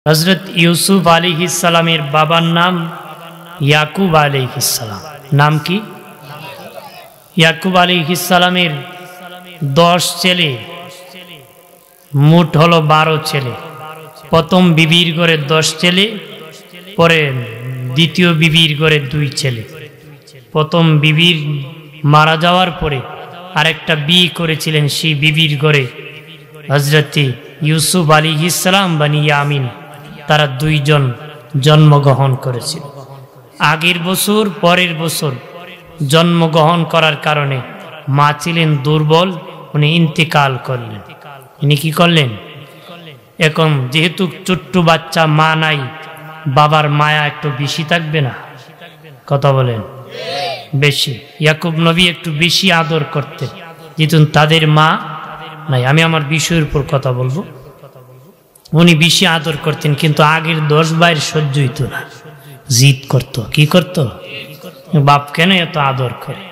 হযরত ইউসুফ আলাইহিস সালামের বাবার নাম ইয়াকুব আলাইহিস সালাম। নাম কি? ইয়াকুব আলাইহিস সালামের 10 ছেলে, মোট হলো 12 ছেলে। প্রথম বিবির ঘরে 10 ছেলে, পরে দ্বিতীয় বিবির ঘরে 2 ছেলে। প্রথম বিবির মারা যাওয়ার পরে আরেকটা বিয়ে করেছিলেন, সেই বিবির ঘরে হযরত ইউসুফ আলাইহিস সালাম বানি ইয়ামিন, তারা 2 জন জন্মগ্রহণ করেছিল। আগের বছর পরের বছর জন্মগ্রহণ করার কারণে মা ছিলেন দুর্বল, উনি ইন্তেকাল করলেন। উনি কি করলেন? এখন যেহেতু ছোট্ট বাচ্চা, মা নাই, বাবার মায়া একটু বেশি থাকবে না? কথা বলেন, বেশি। ইয়াকুব নবী একটু বেশি আদর করতেন, যেহেতু তাদের মা নাই। আমি আমার বিষয়ের উপর কথা বলবো। উনি বেশি আদর করতেন, কিন্তু আগের 10 ভাইয়ের সহ্য হইত না, জিদ করত। কি করত? বাপ কেন এত আদর করে?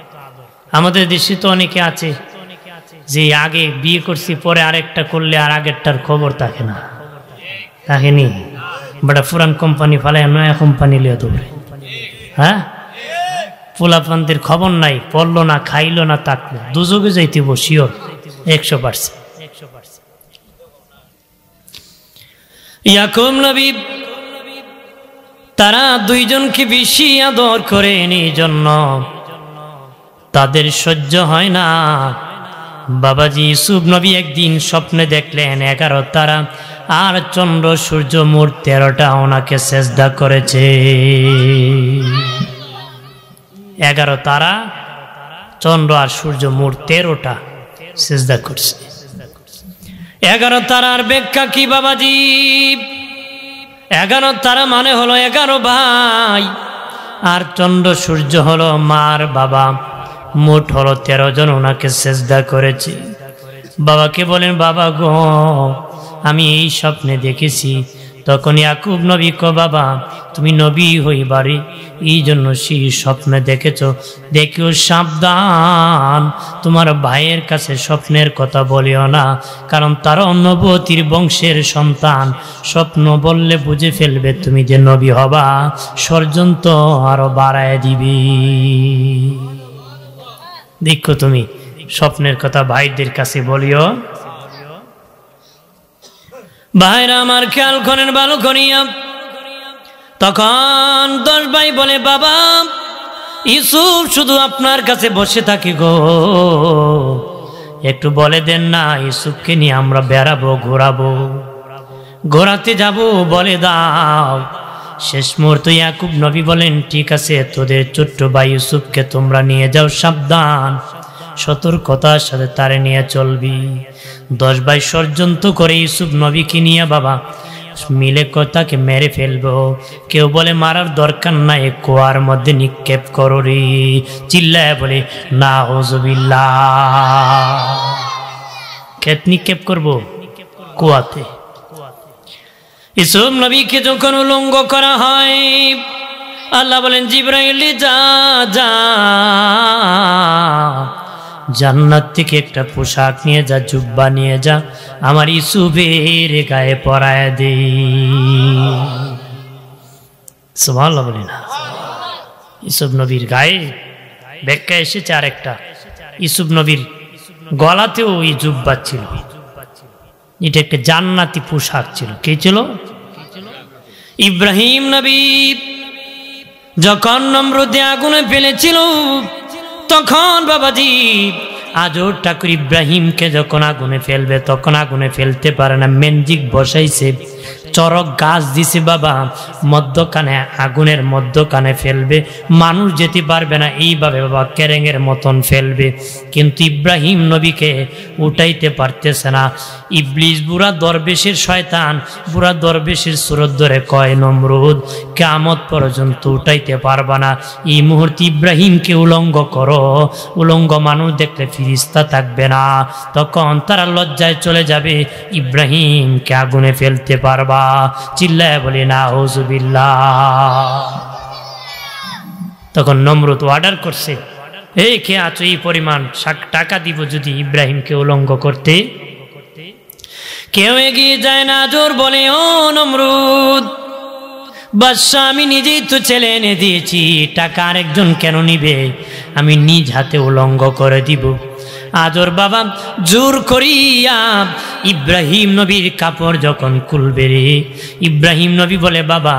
আমাদের দেশে তো অনেকে আছে যে আগে বিয়ে করছি, পরে আরেকটা করলে আর আগেরটার খবর থাকে না, থাকেনি? বড় পুরান কোম্পানি ফালায় নয়া কোম্পানি লিয়ে দৌড়ে। হ্যাঁ, পোলাপানদের খবর নাই, পড়লো না, খাইলো না, তাকলো, দুযোগে যাইতে বসিও 100%। ইয়াকুব নবী তারা 2 জনকে বেশি আদর করেন, এই জন্য তাদের সহ্য হয় না। বাবাজি ইউসুফ নবী একদিন স্বপ্নে দেখলেন 11 তারা আর চন্দ্র সূর্য মোট 13টা ওনাকে সেজদা করেছে। 11 তারা, চন্দ্র আর সূর্য মোট 13টা সেজদা করছে। 11 তারার ব্যাখ্যা কি বাবাজি? 11 তারা মানে হলো 11 ভাই, আর চন্দ্র সূর্য হলো মার বাবা, মোট হলো 13 জন ওনাকে সেজদা করেছে। বাবাকে বলেন, বাবা গো, আমি এই স্বপ্নে দেখেছি। তখন ইয়াকুব নবী কো, বাবা তুমি নবী হইবারে, এই জন্য সেই স্বপ্নে দেখেছ, দেখিও সাবধান, তোমার ভাইয়ের কাছে স্বপ্নের কথা বলিও না, কারণ তারা নবুয়তির বংশের সন্তান। স্বপ্ন বললে বুঝে ফেলবে তুমি যে নবী হবা, ষড়যন্ত্র আরো বাড়ায় দিবি। দেখো তুমি স্বপ্নের কথা ভাইদের কাছে বলিও। ভাইরা আমার খেয়াল করেন ভালো করিয়া। তখন 10 ভাই বলে, বাবা ইউসুফ শুধু আপনার কাছে বসে থাকি গো, একটু বলে দেন না, ইউসুফকে নিয়ে আমরা বেড়াবো, ঘোরাবো, ঘোরাতে যাব, বলে দাও। শেষ মুহূর্তে ইয়াকুব নবী বলেন, ঠিক আছে, তোদের ছোট্ট ভাই ইউসুফকে তোমরা নিয়ে যাও, সাবধান, সতর্কতার সাথে তারে নিয়ে চলবি। 10 ভাই ষড়যন্ত্র করে ইউসুফ নবীকে নিয়ে বাবা মিলে তাকে মেরে ফেলবো। কেউ বলে মারার দরকার নাই, কুয়ার মধ্যে নিক্ষেপ করো রে। চিল্লায় বলে নাউযুবিল্লাহ। ক্ষেত নিক্ষেপ করবো কুয়াতে। ইউসুফ নবীকে যখন উলঙ্গ করা হয়, আল্লাহ বলেন, জিবরাইল যা যা, জান্নাত থেকে একটা পোশাক নিয়ে যা, জুব্বা নিয়ে যা, আমার ইউসুফের গায়ে পরায় দে। সুবহানাল্লাহ বলি না? ইউসুফ নবীর গায়ে ব্যাখ্যা এসেছে আরেকটা, ইউসুফ নবীর গলাতেও এই জুব্বা ছিল, এটা একটা জান্নাতি পোশাক ছিল। কে ছিল? ইব্রাহিম নবী যখন নমরুদে আগুনে ফেলেছিল, তখন বাবাজি আজর ঠাকুর ইব্রাহিমকে যখন আগুনে ফেলবে, তখন আগুনে ফেলতে পারে না, মেনজিক বসাইছে, চরক গাছ দিছে বাবা, মধ্যখানে আগুনের মধ্যখানে ফেলবে, মানুষ যেতে পারবে না, এইভাবে বাবা কেরেঙের মতন ফেলবে, কিন্তু ইব্রাহিম নবীকে উঠাইতে পারতেছে না। ইবলিস বুড়া দরবেশের শয়তান, বুড়া দরবেশের সুরত ধরে কয়, নমরুদ কিয়ামত পর্যন্ত উঠাইতে পারবা না, এই মুহূর্তে ইব্রাহিমকে উলঙ্গ করো, উলঙ্গ মানুষ দেখলে ফিরিস্তা থাকবে না, তখন তারা লজ্জায় চলে যাবে, ইব্রাহিমকে আগুনে ফেলতে পারবা। চিল্লায় বলি নাউযুবিল্লাহ। তখন নমরুদ অর্ডার করছে, এই কে আছো, এই পরিমাণ টাকা দিব যদি ইব্রাহিমকে উলঙ্গ করতে। কেউ এগিয়ে যায় না, জোর বলে, ও নমরুদ বাদশা, আমি নিজেই তো ছেলে এনে দিয়েছি, টাকা আরেকজন কেন নিবে? আমি নিজ হাতে উলঙ্গ করে দিব। আজর বাবা জোর করিয়া ইব্রাহিম নবীর কাপড় যখন খুলবে রে, ইব্রাহিম নবী বলে, বাবা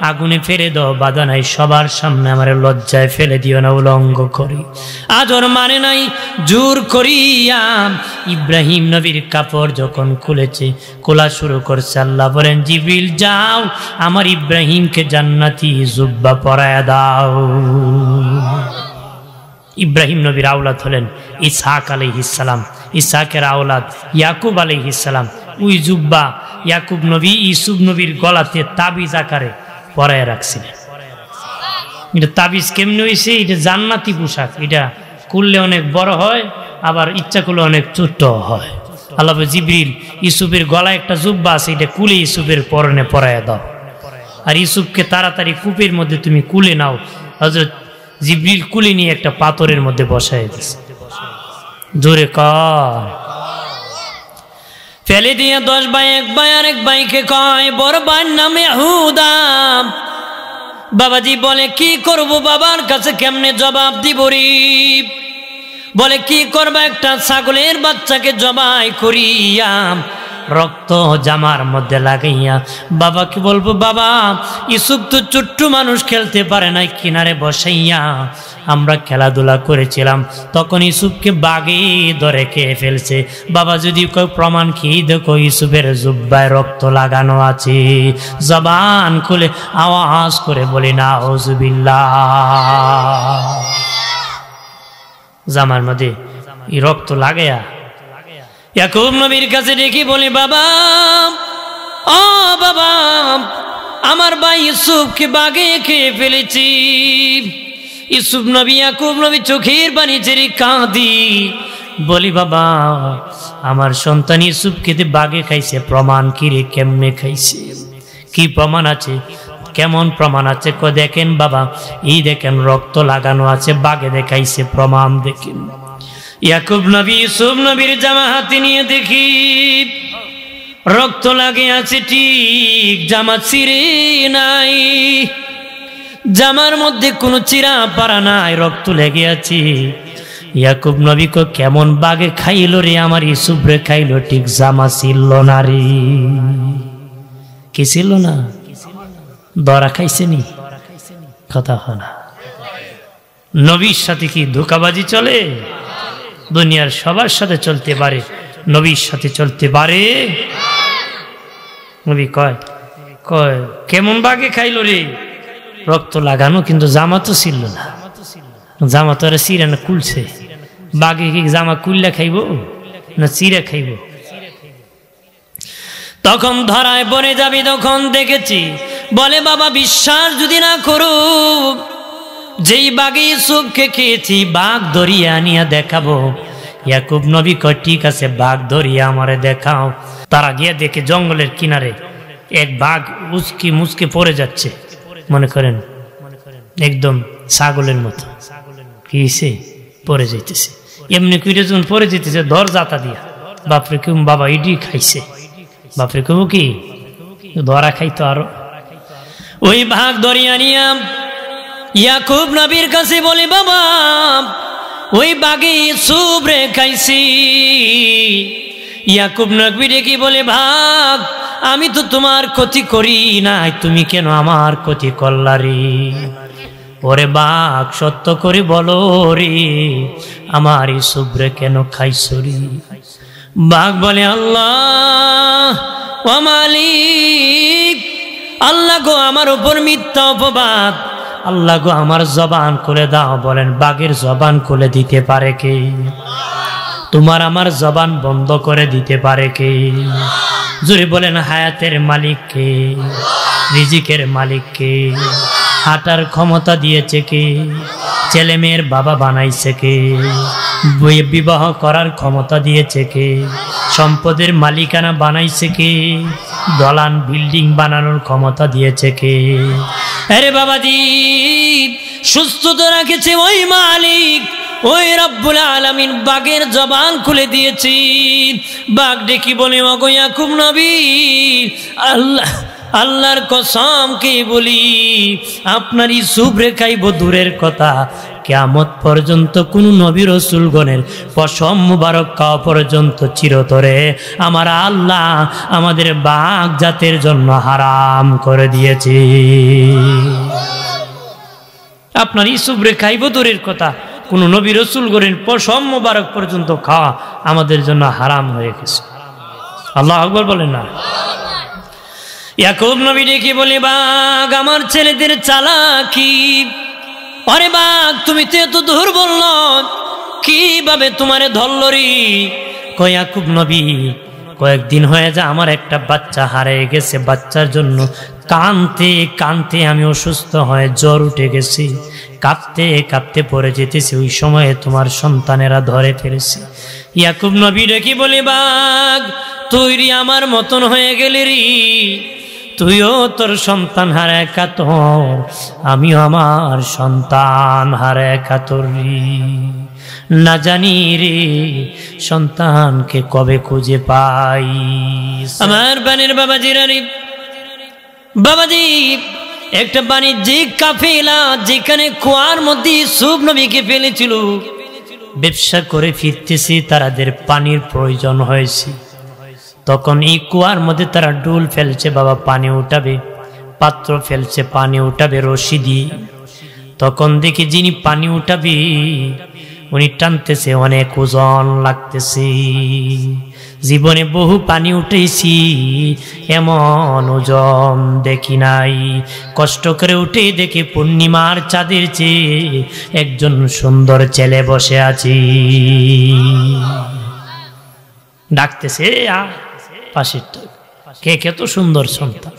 আগুনে ফেলে দাও, বাধা নাই, সবার সামনে আমার লজ্জায় ফেলে দিও না, উলঙ্গ করি। আজর মানে নাই, জোর করিয়া ইব্রাহিম নবীর কাপড় যখন খুলেছে, খোলা শুরু করছে। আল্লাহ বলেন, জিবরিল যাও, আমার ইব্রাহিমকে জান্নাতি জুব্বা পরায়া দাও। ইব্রাহিম নবীর আওলাদ হলেন ইসহাক আলাইহিস সালাম, ইসহাকের আওলাদ ইয়াকুব আলাইহিস সালাম। ওই জুব্বা ইয়াকুব নবী ইউসুফ নবীর গলাতে তাবিজ আকারে পরায় রাখছিলেন। এটা তাবিজ কেমনি হয়েছে? এটা জান্নাতি পোশাক, এটা করলে অনেক বড় হয়, আবার ইচ্ছা করলে অনেক ছোট হয়। আল্লাহ জিবরিল, ইউসুফের গলায় একটা জুব্বা আছে, এটা কুলে ইউসুফের পরনে পরায় দাও, আর ইউসুফকে তাড়াতাড়ি কূপের মধ্যে তুমি কুলে নাও। হযরত জিবরিল কুলে নিয়ে একটা পাথরের মধ্যে বসায় দিয়েছে। জোরে কর। ফেলে দিয়ে 10 ভাই, এক ভাই আরেক ভাইকে কয়, বড় ভাইয়ের নাম ইহুদা। বাবাজি বলে, কি করব, বাবার কাছে কেমনে জবাব দিব রে? বলে, কি করবা, একটা ছাগলের বাচ্চাকে জবাই করিয়া রক্ত জামার মধ্যে লাগাইয়া বাবাকে বলবো, বাবা ইউসুফ তো ছোট্ট মানুষ, খেলতে পারে নাই, কিনারে বসাইয়া আমরা খেলাধুলা করেছিলাম, তখন ইউসুফকে বাগে ধরে খেয়ে ফেলছে। বাবা যদি কেউ প্রমাণ খেয়ে দেখো, ইউসুফের জুব্বায় রক্ত লাগানো আছে। জবান খুলে আওয়াজ করে বলি নাউজুবিল্লাহ। জামার মধ্যে এই রক্ত লাগাইয়া ইয়াকুব নবীর কাছে ডেকে বলে, বাবা ও বাবা, আমার ভাই ইউসুফকে বাগে খেয়ে ফেলেছি। ইউসুফ নবী ইয়াকুব নবী চোখের পানি ছেড়ে কাঁদি, বলি, বাবা আমার সন্তান ইউসুফকে বাগে খাইছে, প্রমাণ কি রে, কেমনে খাইছে, কি প্রমাণ আছে, কেমন প্রমাণ আছে? দেখেন বাবা, এই দেখেন রক্ত লাগানো আছে, বাগে দেখাইছে, প্রমাণ দেখেন। ইয়াকুব নবী ইউসুফ নবীর জামা হাতে নিয়ে দেখি রক্ত লাগে আছে, ঠিক জামা চিরে নাই, জামার মধ্যে কোনো চিরা পারা নাই, রক্ত লেগে আছে। ইয়াকুব নবী কো, কেমন বাগে খাইল রে, আমার ইউসুফ রে খাইলো, ঠিক জামা ছিল না রে। কি ছিল না? দরা খাইছে নি? কথা হয় না। নবীর সাথে কি ধোঁকাবাজি চলে? দুনিয়ার সবার সাথে চলতে পারে, নবীর সাথে চলতে পারে? নবী কয় কয় কেমন বাগে খাইল রে, রক্ত লাগানো, কিন্তু জামা তো ছিল না, জামা তো আর চিরা না কুলছে। বাগে কি জামা কুল্লা খাইব না চিরা খাইব? তখন ধরায় পড়ে যাবি, তখন দেখেছি। বলে, বাবা বিশ্বাস যদি না করো, যেই বাগে ইউসুফকে খেয়েছি, বাঘ ধরিয়ে আনিয়া দেখাবো। ইয়াকুব নবী কয়, ঠিক আছে, বাঘ ধরিয়া আমারে দেখাও। তারা গিয়ে দেখে জঙ্গলের কিনারে এক বাঘ উচকি মুচকে পড়ে যাচ্ছে, মনে করেন একদম ছাগলের মতো, কি পড়ে যাইতেছে। এমনি করে যখন পড়ে যেতেছে, ধর জাতা দিয়া, বাপরে কেউ, বাবা ইডি খাইছে, বাপরে কেউ কি ধরা খাইতো আরো। ওই বাঘ ধরিয়া নিয়া ইয়াকুব নবীর কাছে বলে, বাবা ওই বাঘে ইউসুফ রে খাইছি। ইয়াকুব নবী কি বলে, ভাগ, আমি তো তোমার ক্ষতি করি নাই, তুমি কেন আমার ক্ষতি করলা রে? ওরে বাঘ, সত্য করে বলো রে, আমার ইউসুফ রে কেন খাইছো রে? বাঘ বলে, আল্লাহ ও মালিক, আল্লাহ গো আমার উপর মিথ্যা অপবাদ, আল্লাহ গো আমার জবান খুলে দাও। বলেন, বাঘের জবান খুলে দিতে পারে কে? তোমার আমার জবান বন্ধ করে দিতে পারে কে? জোরে বলেন, হায়াতের মালিক কে? রিজিকের মালিক কে? হাঁটার ক্ষমতা দিয়েছে কে? ছেলে মেয়ের বাবা বানাইছে কে? বিবাহ করার ক্ষমতা দিয়েছে কে? সম্পদের মালিকানা বানাইছে কে? দলান বিল্ডিং বানানোর ক্ষমতা দিয়েছে কে? আরে বাবাজি, সুস্থ তো রাখেছে ওই মালিক, ওই রব্বুল আলামিন বাঘের জবান খুলে দিয়েছি। বাঘ ডেকে বলে, ওগো ইয়াকুব নবী, আল্লাহর কসম কে বলি, আপনার ইউসুফ খাইব দূরের কথা, কিয়ামত পর্যন্ত কোন নবী রাসূলগণের পশম মুবারক খাওয়া পর্যন্ত চিরতরে আমার আল্লাহ আমাদের বাঘ জাতের জন্য হারাম করে দিয়েছে। আপনার ইউসুফ খাইব দূরের কথা, কোন নবী রাসূলগণের পশম মুবারক পর্যন্ত খাওয়া আমাদের জন্য হারাম হয়ে গেছে। আল্লাহু আকবার বলেন না। ইয়াকুব নবী ডেকে বলে, বাঘ আমার ছেলেদের চালাকি, আরে বাঘ তুমি তো এত দুর্বল নও, কিভাবে তোমারে ধরলরি? কয় ইয়াকুব নবী, কয়েকদিন হয়ে যা আমার একটা বাচ্চা হারিয়ে গেছে, বাচ্চার জন্য কাঁদতে কাঁদতে আমি অসুস্থ হয়ে জ্বর উঠে গেছি, কাঁপতে কাঁপতে পড়ে যেতেছি, ওই সময়ে তোমার সন্তানেরা ধরে ফেলেছে। ইয়াকুব নবী ডেকে বলে, বাঘ তুই আমার মতন হয়ে গেলি রে, তুইও তোর সন্তান হারায় কাতর, আমিও আমার সন্তান হারায় কাতর রে। না জানি রে সন্তানকে কবে খুঁজে পাই। আমার বানের বাবাজিরা রে, বাবাজি একটা বাণিজ্যিক কাফেলা যেখানে কুয়ার মধ্যে ইউসুফ নবীকে ফেলেছিল, ব্যবসা করে ফিরতেছি, তাদের পানির প্রয়োজন হয়েছে। তখন এই কুয়ার মধ্যে তারা ডুল ফেলছে, বাবা পানি উঠাবে, পাত্র ফেলছে পানি উঠাবে রশি দিয়ে। তখন দেখি যিনি পানি উঠাবে উনি টানতেছে, অনেক ওজন লাগতেছে। জীবনে বহু পানি উঠেছি, এমন ওজন দেখি নাই। কষ্ট করে উঠে দেখি পূর্ণিমার চাঁদের চেয়ে একজন সুন্দর ছেলে বসে আছি। ডাকতেছে পাশের কে, কে তো সুন্দর সন্তান।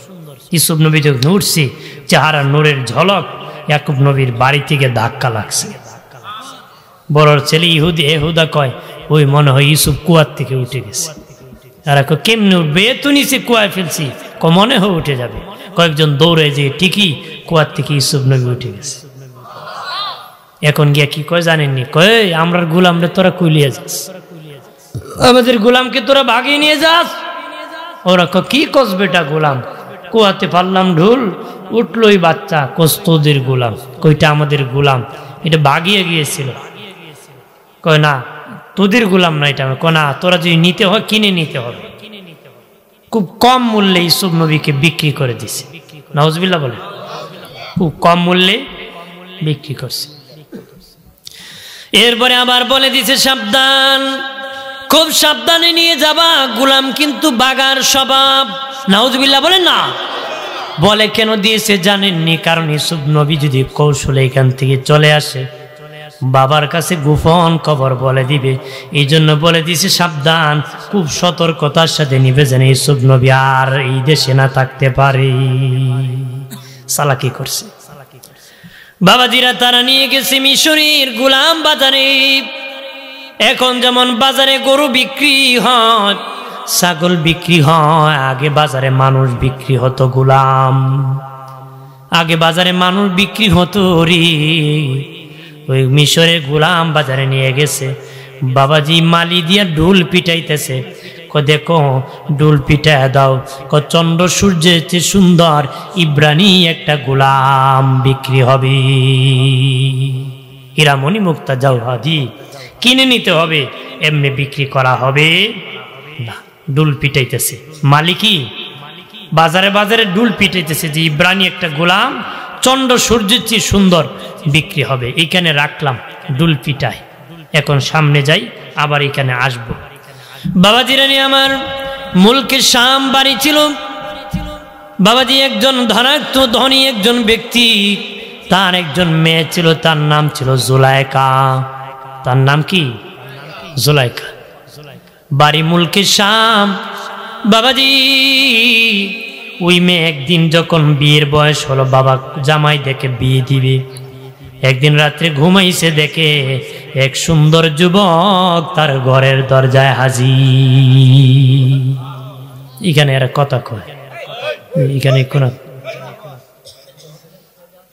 ইউসুফ নবী যখন উঠছি, চেহারা নূরের ঝলক, ইয়াকুব নবীর বাড়ি থেকে ধাক্কা লাগছে। বড় ছেলে এহুদা কয়, ওই মনে হয় ইউসুফ কুয়ার থেকে উঠে গেছে। আর কেমনে উঠবে, তো নিচে কুয়ায় ফেলছি, মনে হয় উঠে যাবে। কয়েকজন দৌড়ে যে ঠিকই কুয়ার থেকে ইউসুফ নবী উঠে গেছে। এখন গিয়া কি কয় জানেননি, কয় আমরা গোলামরে তোরা কুলিয়ে যাস, আমাদের গোলামকে তোরা ভাগিয়ে নিয়ে যাস। ওরা কি কস বেটা, গোলাম কুয়াতে পারলাম ঢুল, উঠলোই বাচ্চা, কস্তদের গোলাম। কইটা আমাদের গোলাম, এটা ভাগিয়ে গিয়েছিল। কয় না তোদের গোলাম না এটা। কয় না, তোরা যদি নিতে হয় কিনে নিতে হবে। খুব কম মূল্যে ইউসুফ নবীকে বিক্রি করে দিছে। নাউজুবিল্লাহ বলে, খুব কম মূল্যে বিক্রি করছে। এরপরে আবার বলে দিছে, সাবধান, খুব সাবধানে নিয়ে যাবা, গোলাম কিন্তু বাগার স্বভাব। নাউজুবিল্লাহ বলেন না। বলে কেন দিয়েছে জানেননি? কারণ ইউসুফ নবী যদি কৌশলে এখান থেকে চলে আসে, বাবার কাছে গোপন খবর বলে দিবে। এই জন্য বলে দিছে সাবধান, খুব সতর্কতার সাথে নিবে, যেন ইউসুফ নবী আর এই দেশে না থাকতে পারে। চালাকি করছে বাবাজিরা। তারা নিয়ে গেছে মিশরের গোলাম বাজারে। এখন যেমন বাজারে গরু বিক্রি হয়, ছাগল বিক্রি হয়, আগে বাজারে মানুষ বিক্রি হতো গোলাম। আগে বাজারে মানুষ বিক্রি হতো রে। ওই মিশরে গোলাম বাজারে নিয়ে গেছে। বাবাজি মালি দিয়া ঢোল পিটাইতেছে। দেখো ঢোল পিটায় দাও। চন্দ্র সূর্যের চেয়ে সুন্দর ইব্রানি একটা গোলাম বিক্রি হবে। হীরামণি মুক্তা জওহরাদি কিনে নিতে হবে, এমনি বিক্রি করা হবে না। ঢোল পিটাইতেছে মালিকই, বাজারে বাজারে ঢোল পিটাইতেছে যে ইব্রানি একটা গোলাম চন্দ্র সূর্যের চেয়ে সুন্দর বিক্রি হবে। এইখানে রাখলাম, ঢোল পিটায়। এখন সামনে যাই, আবার এখানে আসবো। বাবাজিরা নিয়ে আমার মুলকে শাম বাড়ি ছিল। বাবাজি একজন ধনাঢ্য ধনী একজন ব্যক্তি, তার একজন মেয়ে ছিল, তার নাম ছিল জুলাইকা। তার নাম কি? জুলাইকা। বাড়ি মুলকে শাম। বাবাজি ওই মেয়ে একদিন যখন বিয়ের বয়স হলো, বাবা জামাই দেখে বিয়ে দিবে। একদিন রাত্রে ঘুমাইছে, দেখে এক সুন্দর যুবক তার ঘরের দরজায় হাজির। এখানে এরা কথা কয়, এখানে কোন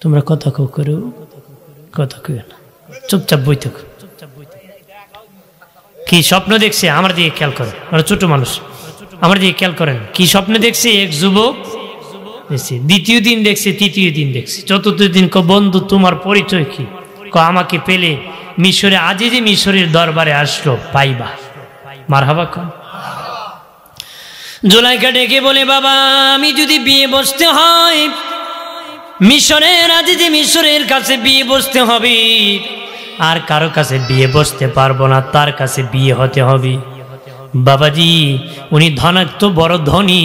তোমরা কথা কও করো, কথা কই না, চুপচাপ বই থাকো। কি স্বপ্ন দেখছে? আমার দিকে খেয়াল করেন, ওরা ছোট মানুষ, আমার দিকে খেয়াল করেন। কি স্বপ্ন দেখছে? এক যুবক দেখছে, দ্বিতীয় দিন দেখছে, তৃতীয় দিন দেখছে, চতুর্থ দিন বন্ধু তোমার পরিচয় কি? আমাকে পেলে মিশরে, আজিজে মিশরের দরবারে আসলো, পাইবা। মারহাবা কোন। জুলাইখা ডেকে বলে, বাবা আমি যদি বিয়ে বসতে হয় মিশরের আজিজে মিশরের কাছে বিয়ে বসতে হবে, আর কারো কাছে বিয়ে বসতে পারবো না, তার কাছে বিয়ে হতে হবে। বাবাজি উনি ধনাত্ম, বড় ধনী,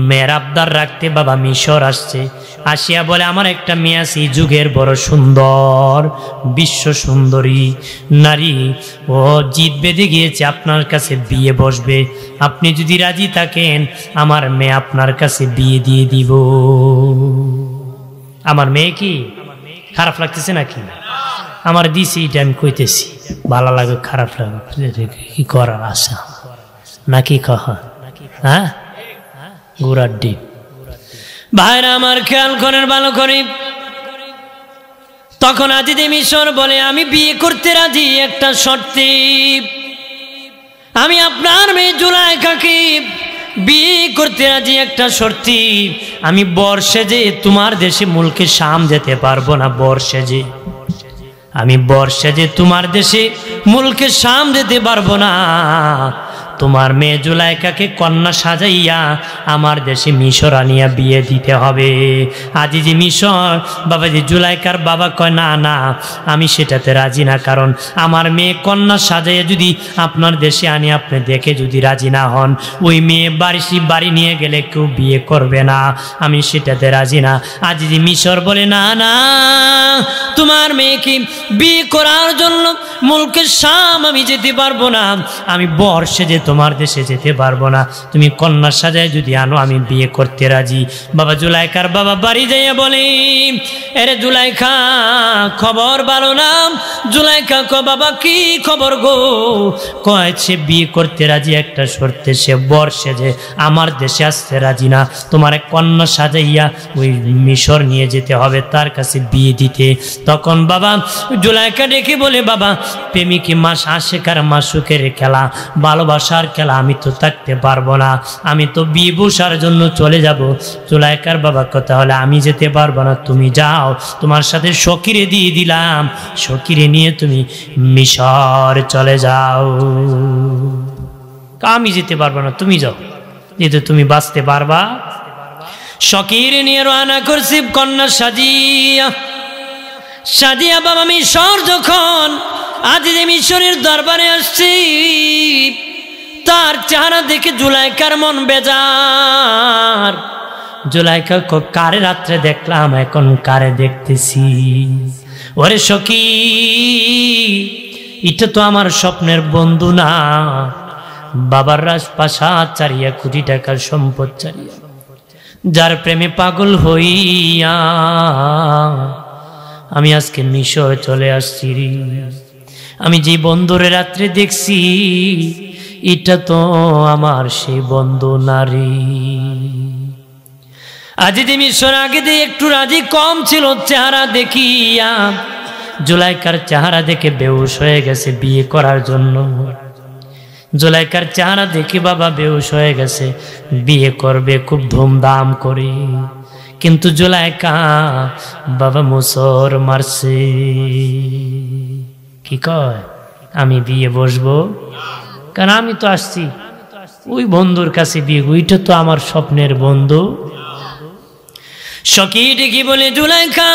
মেয়ের আবদার রাখতে বাবা মিশর আসছে। আসিয়া বলে, আমার একটা মেয়ে আছে, যুগের বড় সুন্দর, বিশ্ব সুন্দরী নারী, ও জিদ বেঁধে গিয়েছে, আপনার কাছে বিয়ে বসবে। আপনি যদি রাজি থাকেন আমার মেয়ে আপনার কাছে বিয়ে দিয়ে দিব। আমার মেয়ে কি খারাপ লাগতেছে নাকি? আমার দিছি, এটা আমি কইতেছি, ভালো লাগে খারাপ লাগে, কি করার আশা নাকি? কহ হ্যাঁ, গুড়ার ডিম। ভাইরা আমার খেয়াল করেন ভালো করে। তখন আজিজে মিশর বলে, আমি বিয়ে করতে রাজি, একটা শর্তে, আমি আপনার মেয়ে জুলাইখাকে বিয়ে করতে রাজি, একটা শর্তে, আমি বর্ষে যে তোমার দেশে মুলকে শাম যেতে পারবো না, বর্ষে যে আমি বর্ষে যে তোমার দেশে মুলকে শাম যেতে পারবো না, তোমার মেয়ে জুলাইখাকে কন্যা সাজাইয়া আমার দেশে মিশর আনিয়া বিয়ে দিতে হবে। আজিজে মিশর বাবাজি, জুলাইখার বাবা কয়, না না আমি সেটাতে রাজি না, কারণ আমার মেয়ে কন্যা সাজাইয়া যদি আপনার দেশে আনি, আপনি দেখে যদি রাজি না হন, ওই মেয়ে বাড়ি নিয়ে গেলে কেউ বিয়ে করবে না, আমি সেটাতে রাজি না। আজিজে মিশর বলে, না না তোমার মেয়েকে বিয়ে করার জন্য মুলকে শাম আমি যেতে পারবো না, আমি বর্ষে যে তোমার দেশে যেতে পারবো না, তুমি কন্যা সাজায় যদি আনো আমি বিয়ে করতে রাজি। বাবা জুলাইখার বাবা বাড়ি যাইয়া বলে, এরে জুলাইখা খবর ভালো না? জুলাইখা ক বাবা কি খবর গো? কয় সে বিয়ে করতে রাজি, একটা শর্তে, সে বর্ষে যে আমার দেশে আসতে রাজি না, তোমার কন্যা সাজাইয়া ওই মিশর নিয়ে যেতে হবে, তার কাছে বিয়ে দিতে। তখন বাবা জুলাইখা ডেকে বলে, বাবা প্রেমিকি মাস আশেকার মাসুকের খেলা, ভালোবাসার খেলা, আমি তো থাকতে পারবো না, আমি তো বিয়ে বসার জন্য চলে যাব। জুলাইখার বাবা কথা হলে আমি যেতে পারবো না, তুমি যাও, তোমার সাথে সকিরে দিয়ে দিলাম, সকিরে নিয়ে তুমি মিশর চলে যাও। আমি যেতে পারবো না, তুমি যাও, যেহেতু তুমি বাঁচতে পারবা। সকিরে নিয়ে রওনা করছি কন্যা সাজিয়া বাবা মিশর যখন আজিজে মিশরের দরবারে আসছি, তার চেহারা দেখে জুলাইখার মন বেজার। জুলাইখা কারে রাত্রে দেখলাম, এখন কারে দেখতেছি? ওরে সখী, এটা তো আমার স্বপ্নের বন্ধু না, বাবার রাজপ্রাসাদ চারিয়া, কোটি টাকার সম্পদ চারিয়া, যার প্রেমে পাগল হইয়া আমি আজকে মিশর চলে আসছি। আমি যে বন্ধুরে রাত্রে দেখছি, এটা তো আমার সেই বন্ধু নারী। আজিজে মিশর আগে দিয়ে একটু রাজি কম ছিল, চেহারা দেখিয়া জুলাইখার চেহারা দেখে বেহুশ হয়ে গেছে বিয়ে করার জন্য। জুলাইখার চেহারা দেখে বাবা বেহুশ হয়ে গেছে, বিয়ে করবে খুব ধুমধাম করে, কিন্তু জুলাইখা বাবা মুসর মারছে। কি কয়, আমি বিয়ে বসবো, কারণ আমি তো আসছি ওই বন্ধুর কাছে বিয়ে, ওইটা তো আমার স্বপ্নের বন্ধু। সখী ডেকে বলে, জুলাইখা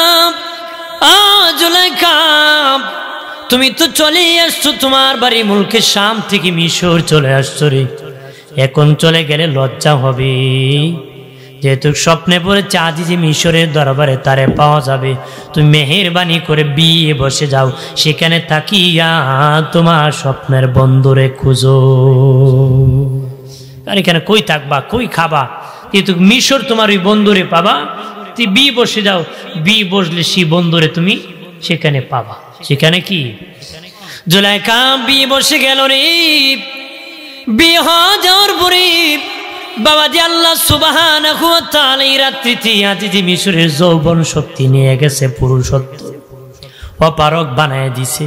জুলাইখা তুমি তো চলে আসছো, তোমার বাড়ি মুলকে শাম থেকে মিশর চলে আসছো রে, এখন চলে গেলে লজ্জা হবে, যেহেতু স্বপ্নে পড়েছে আজিজে মিশরের দরবারে তারে পাওয়া যাবে, তুমি মেহেরবানি করে বিয়ে বসে যাও, সেখানে তাকিয়া তোমার স্বপ্নের বন্ধুরে খুঁজো। আর এখানে কই থাকবা, কই খাবা, কিন্তু মিশর তোমার ওই বন্ধুরে পাবা, তুই বিয়ে বসে যাও, বিয়ে বসলে সেই বন্ধুরে তুমি সেখানে পাবা। সেখানে কি জুলাইখা বিয়ে বসে গেল রে। বিয়ে হওয়া যাওয়ার পরে বাবাজি আল্লাহ সুবহানাহু ওয়া তাআলা এই রাত্রিতে আজিজে মিশরের যৌবন শক্তি নিয়ে গেছে, পুরুষত্ব অপারক বানায় দিছে।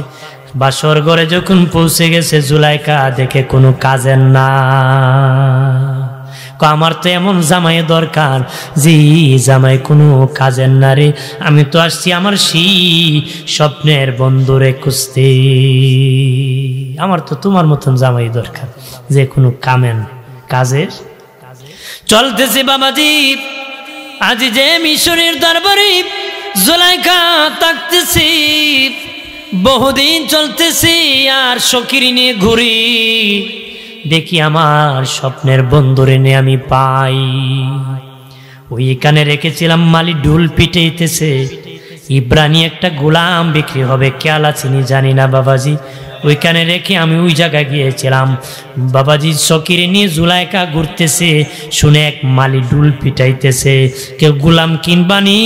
বাসর ঘরে যখন পৌঁছে গেছে জুলাইখা দেখে কোনো কাজের না, আমার তো এমন জামাই দরকার যে জামাই কোনো কাজের না রে, আমি তো আসছি আমার সেই স্বপ্নের বন্ধুরে খুঁজতে, আমার তো তোমার মতন জামাই দরকার যে কোনো কাজের। চলতেছে বাবাজি আজ যে মিশরের দরবারে জুলাইখা থাকতেছি, বহুদিন চলতেছি আর সকিরি নিয়ে ঘুরি, দেখি আমার স্বপ্নের বন্ধুরে নিয়ে আমি পাই। ওই এখানে রেখেছিলাম মালি ঢুল পিটাইতেছে, ইব্রানি একটা গোলাম বিক্রি হবে কেয়ালা চিনি জানি না বাবাজি, ওইখানে রেখে আমি ওই জায়গায় গিয়েছিলাম। বাবাজি সকিরে নিয়ে জুলাইখা ঘুরতেছে, শুনে এক মালি ঢুল পিটাইতেছে, কেউ গোলাম কিনবানি,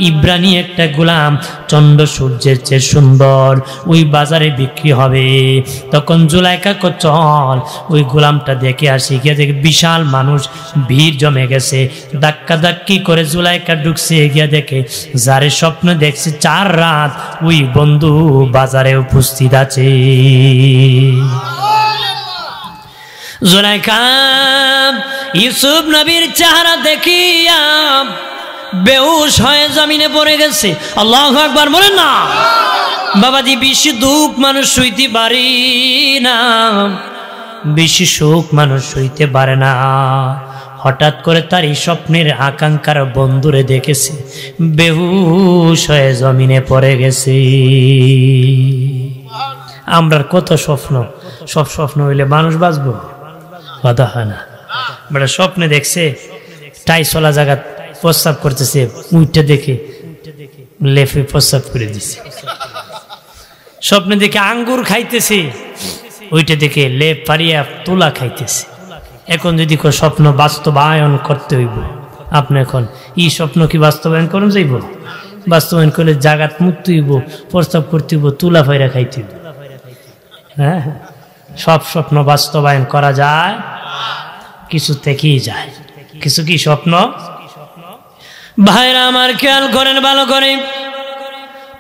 ইব্রানি একটা গোলাম চন্দ্র সূর্যের চেয়ে সুন্দর, ওই বাজারে বিক্রি হবে। তখন জুলাইখা কো চল ওই গোলামটা দেখে আসি, গিয়ে দেখে বিশাল মানুষ ভিড় জমে গেছে, ধাক্কা ধাক্কি করে জুলাইখা ঢুকছে, গিয়ে দেখে যারে স্বপ্ন দেখছে 4 রাত ওই বন্ধু বাজারে উপস্থিত আছে। জুলাইখা ইউসুফ নবীর চেহারা দেখিয়া বেহুশ হয়ে জমিনে পড়ে গেছে। আল্লাহু আকবার বলেন না বাবাজি। বেশি দুঃখ মানুষ সইতে পারে না, বেশি সুখ মানুষ সইতে পারে না। হঠাৎ করে তার এই স্বপ্নের আকাঙ্ক্ষার বন্ধুরে দেখেছে, বেহুশ হয়ে জমিনে পড়ে গেছে। আমরার কত স্বপ্ন, সব স্বপ্ন হইলে মানুষ বাঁচবো? কথা হয় না। বেটা স্বপ্নে দেখছে টাই চলা জায়গা প্রস্রাব করতেছে, উইটটা দেখে লেফে প্রস্রাব করে দিছে। স্বপ্নে দেখে আঙ্গুর খাইতেছে, ওইটা দেখে লেপ পারিয়া তুলা খাইতেছে। এখন যদি স্বপ্ন বাস্তবায়ন করতে হইব, আপনি এখন এই স্বপ্ন কি বাস্তবায়ন করুন যাইব? বাস্তবায়ন করলে জাগাত মুক্ত হইব, প্রস্তাব করতে হইব, তুলা ফাইরা খাইতে হইব। হ্যাঁ, সব স্বপ্ন বাস্তবায়ন করা যায়? কিছু থেকেই যায়, কিছু কি স্বপ্ন। ভাইরা আমার খেয়াল করেন ভালো করে,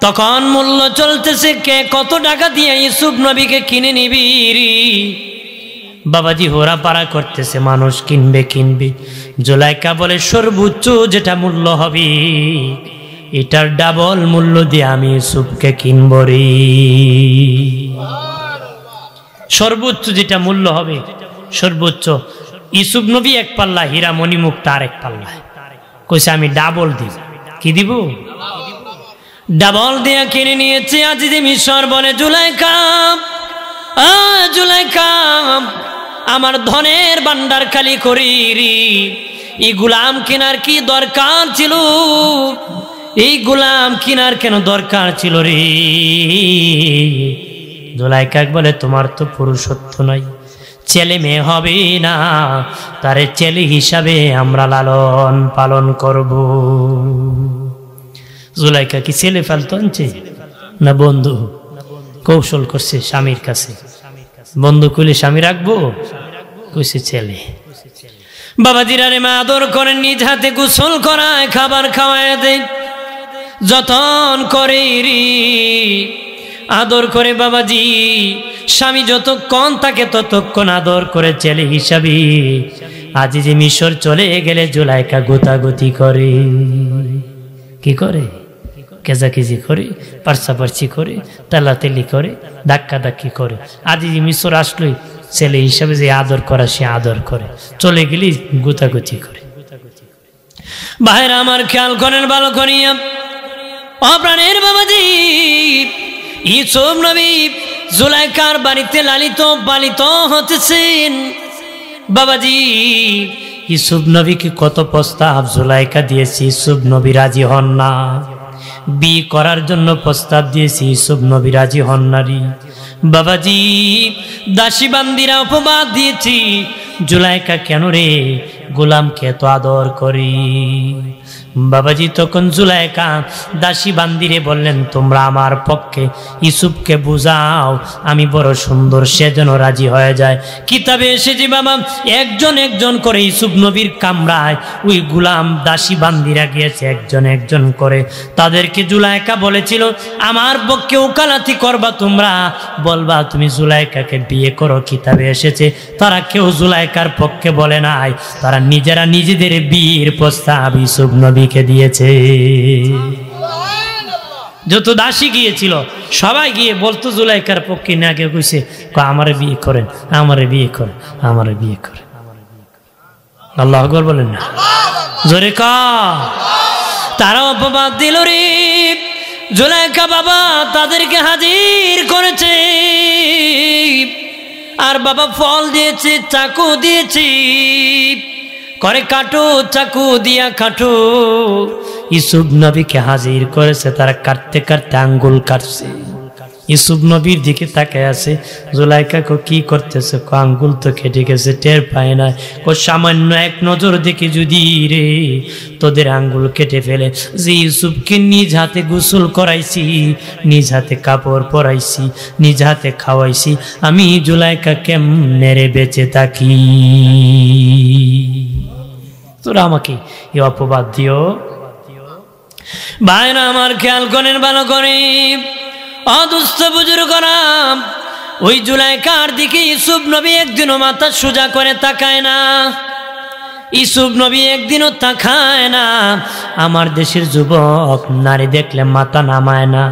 তখন মূল্য চলতেছে কে কত টাকা দিয়ে ইউসুফ নবীকে কিনে নিবি। বাবাজি হোরা পাড়া করতেছে, মানুষ কিনবে। জুলাইখা বলে সর্বোচ্চ যেটা মূল্য হবে এটার ডাবল মূল্য দিয়ে আমি ইউসুফকে কিনব রে। সর্বোচ্চ যেটা মূল্য হবে, সর্বোচ্চ। ইউসুফ নবী এক পাল্লা, হীরা মণিমুক্তা আরেক পাল্লা, কইছে আমি ডাবল দিব। কি দিব? ডাবল দিয়ে কিনে নিয়েছে। আজ যে মিশর বলে জুলাইখা, জুলাইখা আমার ধনের ভান্ডার খালি করি, এই গোলাম কেনার কি দরকার ছিল? এই গোলাম কেনার কেন দরকার ছিল রে? জুলাইখা বলে তোমার তো পুরুষত্ব নাই, ছেলে মেয়ে হবে না, তারে ছেলে হিসাবে আমরা লালন পালন করব। জুলাইখা কি ছেলে ফালতো আনছে না বন্ধু? কৌশল করছে স্বামীর কাছে, বন্ধু কইলে স্বামী রাখবো, কইছে ছেলে। বাবাজিরা রে মা আদর করেন, নিজ হাতে গোসল করায়, খাবার খাওয়ায় দেয়, যতন করে রে আদর করে। বাবাজি স্বামী যতক্ষণ তাকে ততক্ষণ আদর করে ছেলে হিসাবে। আজ যে মিশর চলে গেলে জুলাইখা গোতাগুতি করে, কি করে? কেজাকেজি করে, পার্সাপার্সি করে, তেলাতেলি করে, ধাক্কা ধাক্কি করে। আজ যে মিশর আসলোই ছেলে হিসাবে যে আদর করা সে আদর করে, চলে গেলি গোতাগুতি করে। ভাইরা আমার খেয়াল করেন ভালো করিয়া, অপ্রাণের বাবাজি ইউসুফ নবী জুলাইখার বাড়িতে লালিত পালিত হতেছেন। বাবাজি ইউসুফ নবীকে কত প্রস্তাব জুলাইখা দিয়েছি, ইউসুফ নবী রাজি হন না। বিয়ে করার জন্য প্রস্তাব দিয়েছি, ইউসুফ নবী রাজি হন নারী। বাবাজি দাসী বান্দিরা অপবাদ দিয়েছি, জুলাইখা কেন রে গোলামকে এত আদর করি? বাবাজি তখন জুলাইখা দাসী বান্দিরে বললেন, তোমরা আমার পক্ষে ইউসুফকে বুঝাও, আমি বড় সুন্দর, সে যেন রাজি হয়ে যায়। কিতাবে এসেছে বাবা, একজন একজন করে ইউসুফ নবীর কামরায় ওই গুলাম দাসী বান্দিরা গিয়েছে একজন একজন করে। তাদেরকে জুলাইখা বলেছিল, আমার পক্ষে ওকালাতি করবা, তোমরা বলবা তুমি জুলাইখাকে বিয়ে করো। কিতাবে এসেছে তারা কেউ জুলাইখার পক্ষে বলে নাই, তারা নিজেরা নিজেদের বিয়ের প্রস্তাব ইউসুফ নবীকে দিয়েছে। যত দাসী গিয়েছিল সবাই গিয়ে বলতো জুলাইখার পক্ষে, না কেউ কইছে আমারে বিয়ে করেন, আমারে বিয়ে করেন, আমারে বিয়ে করেন। আল্লাহু আকবার বলেন না, জোরে কা। তারা অপবাদ দিল রে, জুলাইখা বাবা তাদেরকে হাজির করেছে, আর বাবা ফল দিয়েছে, চাকু দিয়েছে, করে কাটো, চাকু দিয়া কাটো। ইউসুফ নবীকে হাজির করেছে, তারা কাটতে কাটতে আঙ্গুল কাটছে। ইউসুফ নবীর দিকে তাকায় আছে, জুলাইখা কি করতেছে? আঙ্গুল তো কেটে গেছে, টের পায় না। সামান্য এক নজর দেখে যদি রে তোদের আঙ্গুল কেটে ফেলে, যে ইউসুফকে নিজ হাতে গোসল করাইছি, নিজ হাতে কাপড় পরাইছি, নিজ হাতে খাওয়াইছি, আমি জুলাইখা কেমনে রে বেঁচে থাকি? তোরা আমাকে এই অপবাদ দিও। ভাইরা আমার খেয়াল করেন ভালো করে, অদুস্থ বুজুর্গরা, ওই জুলাইখার দিকে ইউসুফ নবী একদিনও মাথা সোজা করে তাকায় না, ইউসুফ নবী একদিনও তাকায় না। আমার দেশের যুবক নারী দেখলে মাথা নামায় না,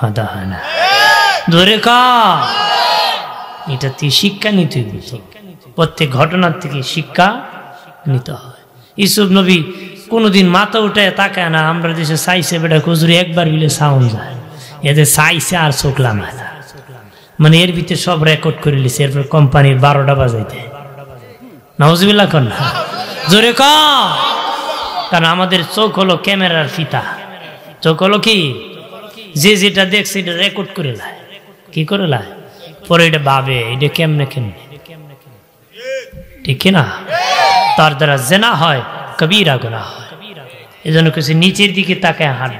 আদা হয় না, ধরে কা। এটা তুই শিক্ষা নিতে হবে, প্রত্যেক ঘটনার থেকে শিক্ষা নিতে হয়। ইউসুফ নবী কোনোদিন মাথা উঠে তাকায় না। আমরা দেশে চাইছে বেটা খুজুরি একবার বিলে সাউন্ড যায়, এতে চাইছে আর চোখ লামায় না, মানে এর ভিতরে সব রেকর্ড করে লিছে, এরপর কোম্পানির 12টা বাজাইতে। নাউজুবিল্লাহ কর না, জোরে ক। কারণ আমাদের চোখ হলো ক্যামেরার ফিতা, চোখ হলো কি, যে যেটা দেখছে এটা রেকর্ড করে লায়, কি করে লায়, পরে এটা ভাবে এটা কেমনে কেমনে, ঠিক কিনা? তার দ্বারা জেনা হয়, কবিরা গুনাহ হয়। এই জন্য কিছু নিচের দিকে তাকায় হাঁট,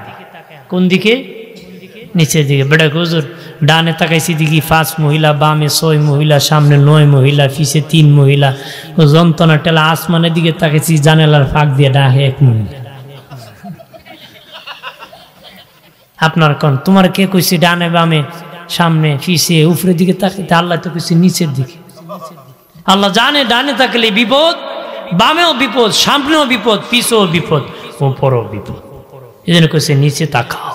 কোন দিকে? নিচের দিকে। বেটা হুজুর ডানে তাকাইছি দিকে 5 মহিলা, বামে 6 মহিলা, সামনে 9 মহিলা, পিছে 3 মহিলা, যন্ত্রণা টেলা। আসমানের দিকে তাকাইছি, জানালার ফাঁক দিয়ে ডাকে 1 মহিলা। আপনার কোন তোমার কে কইছি ডানে বামে সামনে পিছে উপরের দিকে তাকাইতে? আল্লাহ তো কইছে নিচের দিকে। আল্লাহ জানে ডানে তাকালে বিপদ, বামেও বিপদ, সামনেও বিপদ, পিছেও বিপদ, উপরেও বিপদ। এই জন্য কইছে নিচে তাকাও।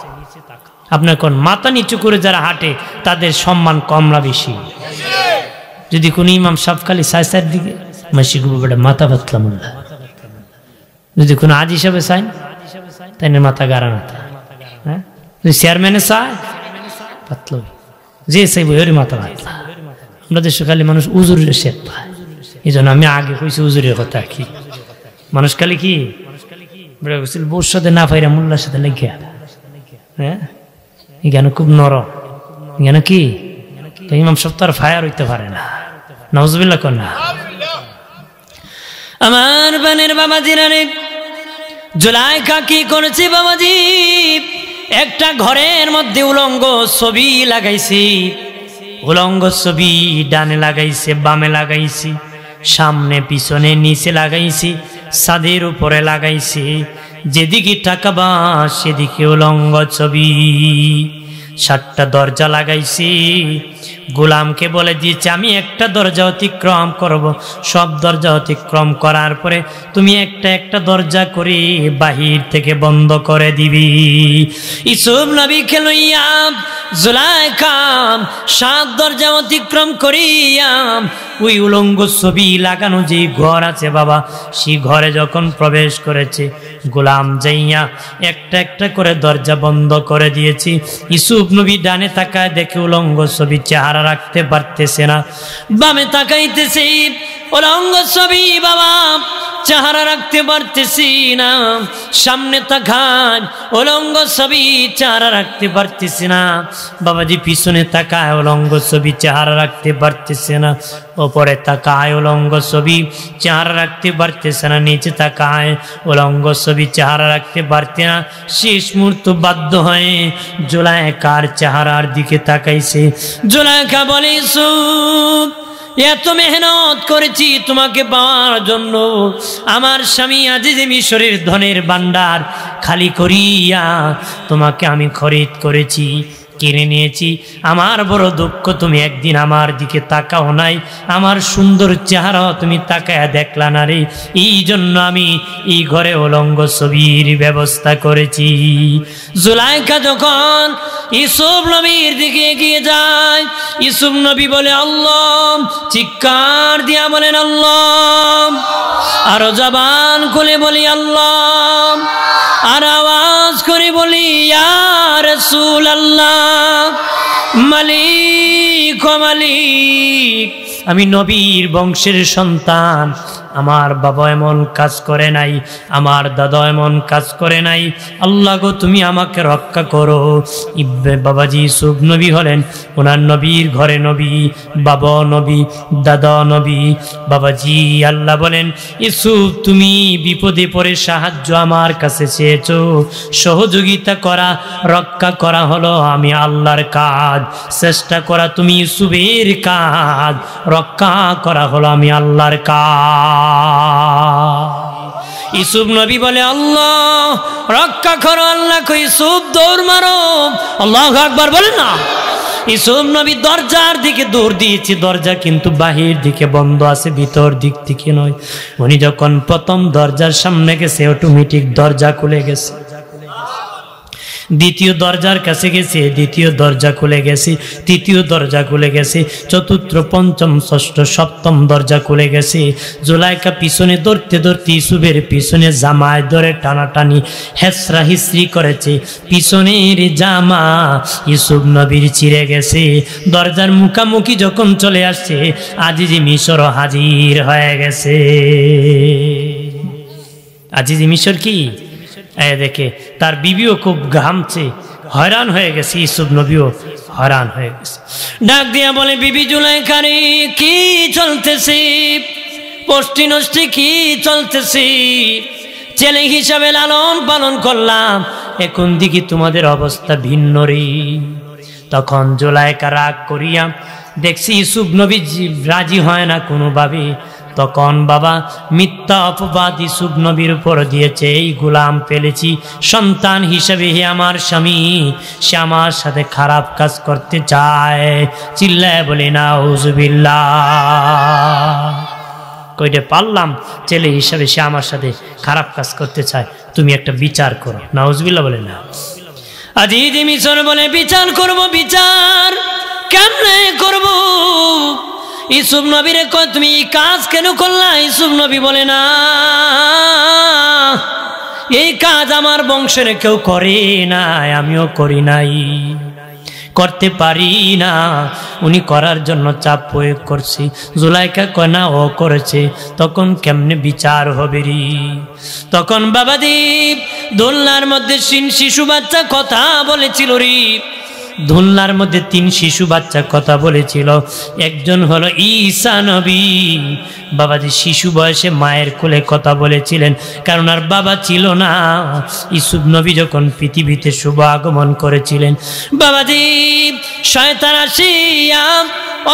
আপনার কোন মাথা নিচু করে যারা হাঁটে তাদের সম্মান কম না বেশি? যদি কোন ইমাম সাহেব খালি সাইসার দিকে মাসি বেটা মাথা পাতলাম, যদি কোনো আজ হিসাবে চাই তাই মাথা গাড়া না, হ্যাঁ, যদি চেয়ারম্যানে চায় পাতল, যে চাইব ওর মাথা পাতলা। আমরা দেশে খালি মানুষ উজুরের শেখ পায়, এই জন্য আমি আগে কইছি উজুরের কথা। কি মানুষ খালি কি বোর সাথে না পাইরা মোল্লার সাথে লেগে, হ্যাঁ, এখানে খুব নরম, এখানে কি ইমাম সাহেব তো আর ফায়ার হইতে পারে না। নাউজুবিল্লাহ কর না। আমার বানের বাবাজিরা রে, জুলাইখা কি করেছে বাবাজি? একটা ঘরের মধ্যে উলঙ্গ ছবি লাগাইছি, উলঙ্গ ছবি ডানে লাগাইছে, বামে লাগাইছি, সামনে পিছনে নিচে লাগাইছি, ছাদের উপরে লাগাইছি, যেদিকে তাকাবা সেদিকে উলঙ্গ ছবি। 7টা দরজা লাগাইছি, গোলামকে বলে দিয়েছি আমি একটা দরজা অতিক্রম করব, সব দরজা অতিক্রম করার পরে তুমি একটা একটা দরজা করে বাহির থেকে বন্ধ করে দিবি। ইউসুফ নবীকে লইয়া জুলাইখা 7 দরজা অতিক্রম করিয়া ওই উলঙ্গ ছবি লাগানো যে ঘর আছে বাবা, সেই ঘরে যখন প্রবেশ করেছে, গোলাম যাইয়া একটা একটা করে দরজা বন্ধ করে দিয়েছি। ইউসুফ নবী ডানে তাকায় দেখে উলঙ্গ ছবি চেহারা রাখতে পারতেছে না, বামে তাকাইতেছে উলঙ্গ ছবি বাবা, চেহারা রাখতে পারতেছি না, সামনে তাকায় উলঙ্গ ছবি, চেহারা রাখতে পারতেছি না। বাবাজি পিছনে তাকায় উলঙ্গ ছবি, চেহারা রাখতে পারতেছে না। ওপরে তাকায় উলঙ্গ ছবি, চেহারা রাখতে পারতেছে না। নিচে তাকায় উলঙ্গ ছবি, চেহারা রাখতে পারতে না। শেষ মুহূর্ত বাধ্য হয়ে জুলাইখার চেহারার দিকে তাকাইছে। জুলাইখা বলে ইউসুফ, এত মেহনত করেছি তোমাকে পাওয়ার জন্য, আমার স্বামী আজিজে মিশরের ধনের ভান্ডার খালি করিয়া তোমাকে আমি খরিদ করেছি, কিনে নিয়েছি। আমার বড় দুঃখ তুমি একদিন আমার দিকে তাকাও নাই, আমার সুন্দর চেহারাও তুমি তাকায়া দেখলা না রে। এই জন্য আমি এই ঘরে উলঙ্গ ছবির ব্যবস্থা করেছি। জুলাইখা যখন ইউসুফ নবীর দিকে এগিয়ে যায়, ইউসুফ নবী বলে আল্লাহ, চিৎকার দিয়া বলেন আল্লাহ, আরো জবান খুলে বলি আল্লাহ, আর আওয়াজ করে বলি ইয়া রাসূলুল্লাহ, মালিক ও মালিক, আমি নবীর বংশের সন্তান, আমার বাবা এমন কাজ করে নাই, আমার দাদা এমন কাজ করে নাই, আল্লাহ গো তুমি আমাকে রক্ষা করো। বাবাজি ইউসুফ নবী হলেন ওনার নবীর ঘরে নবী, বাবা নবী, দাদা নবী। বাবাজি আল্লাহ বলেন ইউসুফ তুমি বিপদে পড়ে সাহায্য আমার কাছে চেয়েছো, সহযোগিতা করা, রক্ষা করা হলো আমি আল্লাহর কাজ, চেষ্টা করা তুমি ইউসুফের কাজ, রক্ষা করা হলো আমি আল্লাহর কাজ। ইউসুফ নবী বলে আল্লাহ রক্ষা করো, আল্লাহ কই ইউসুফ দৌড় মারো, আল্লাহু আকবার বলেন না। ইউসুফ নবী দরজার দিকে দৌড় দিয়েছে, দরজা কিন্তু বাহির দিকে বন্ধ আছে, ভিতর দিক থেকে নয়। উনি যখন প্রথম দরজার সামনে গেছে অটোমেটিক দরজা খুলে গেছে, দ্বিতীয় দরজার কাছে গেছে, দ্বিতীয় দরজা খুলে গেছে, তৃতীয় দরজা খুলে গেছে, চতুর্থ, পঞ্চম, ষষ্ঠ, সপ্তম দরজা খুলে গেছে। জুলাইখা পিছনে ধরতে ধরতে ইউসুফের পিছনে জামায় ধরে টানাটানি হেসরা হিসরি করেছে, পিছনের জামা ইউসুফ নবীর চিরে গেছে। দরজার মুখামুখি যখন চলে আসছে আজিজে মিশর হাজির হয়ে গেছে। আজিজে মিশর কি দেখে তার বিবিও খুব ঘামছে, হয়রান হয়ে গেছে, ইউসুফ নবীও হয়রান হয়ে গেছে। ডাক দিয়া বলে বিবি জুলাইখা রে, কি চলতেছে, পষ্টি নষ্টি কি চলতেছে, ছেলে হিসাবে লালন পালন করলাম, এখন দিকে তোমাদের অবস্থা ভিন্ন রে। তখন জুলাইখা রাগ করিয়া দেখছি ইউসুফ নবী রাজি হয় না কোনোভাবে। তখন বাবা মিথ্যা অপবাদ ইউসুফ নবীর উপর দিয়েছে, এই গোলাম পেলেছি সন্তান হিসেবে, হে আমার স্বামী সে আমার সাথে খারাপ কাজ করতে চায়। চিল্লায় বলি নাউজুবিল্লাহ, কইতে পারলাম ছেলে হিসাবে সে আমার সাথে খারাপ কাজ করতে চায়, তুমি একটা বিচার করো। নাউজুবিল্লাহ বলে না। আজিজে মিশর বলে বিচার করব, বিচার কেমনে করব? ইউসুফ নবীরে কয় তুমি কাজ কেন করলা? ইউসুফ নবী বলে না, এই কাজ আমার বংশের কেউ করে নাই, আমিও করি নাই, করতে পারি না। উনি করার জন্য চাপ প্রয়োগ করছি। জুলাইখা কয় না ও করেছে, তখন কেমনে বিচার হবে রে? তখন বাবাদীপ দোলনার মধ্যে শিশু বাচ্চা কথা বলেছিল রে, দোলনার মধ্যে 3 শিশু বাচ্চা কথা বলেছিল। একজন হলো ঈসা নবী, বাবাজি শিশু বয়সে মায়ের কোলে কথা বলেছিলেন, কারণ আর বাবা ছিল না। ইউসুফ নবী যখন পৃথিবীতে শুভ আগমন করেছিলেন, বাবাজি শয়তান আসিয়া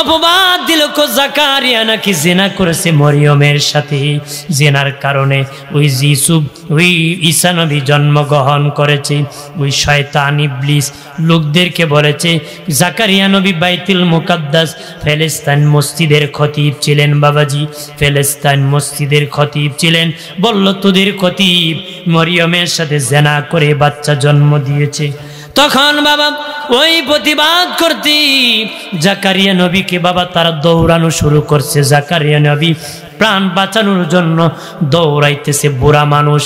অপবাদ দিল জাকারিয়া নাকি জেনা করেছে মরিয়মের সাথে, জেনার কারণে ওই ঈসা নবী জন্মগ্রহণ করেছে। ওই শয়তান ইবলিস লোকদেরকে বলেছে, জাকারিয়া নবী বাইতুল মুকাদ্দাস ফিলিস্তিন মসজিদের খতিব ছিলেন, বাবাজি ফিলিস্তিন মসজিদের খতিব ছিলেন, বলল তোদের খতিব মরিয়মের সাথে জেনা করে বাচ্চা জন্ম দিয়েছে। তখন বাবা ওই প্রতিবাদ করতে জাকারিয়া নবীকে বাবা তারা দৌড়ানো শুরু করছে। জাকারিয়া নবী প্রাণ বাঁচানোর জন্য দৌড়াইতেছে, বুড়া মানুষ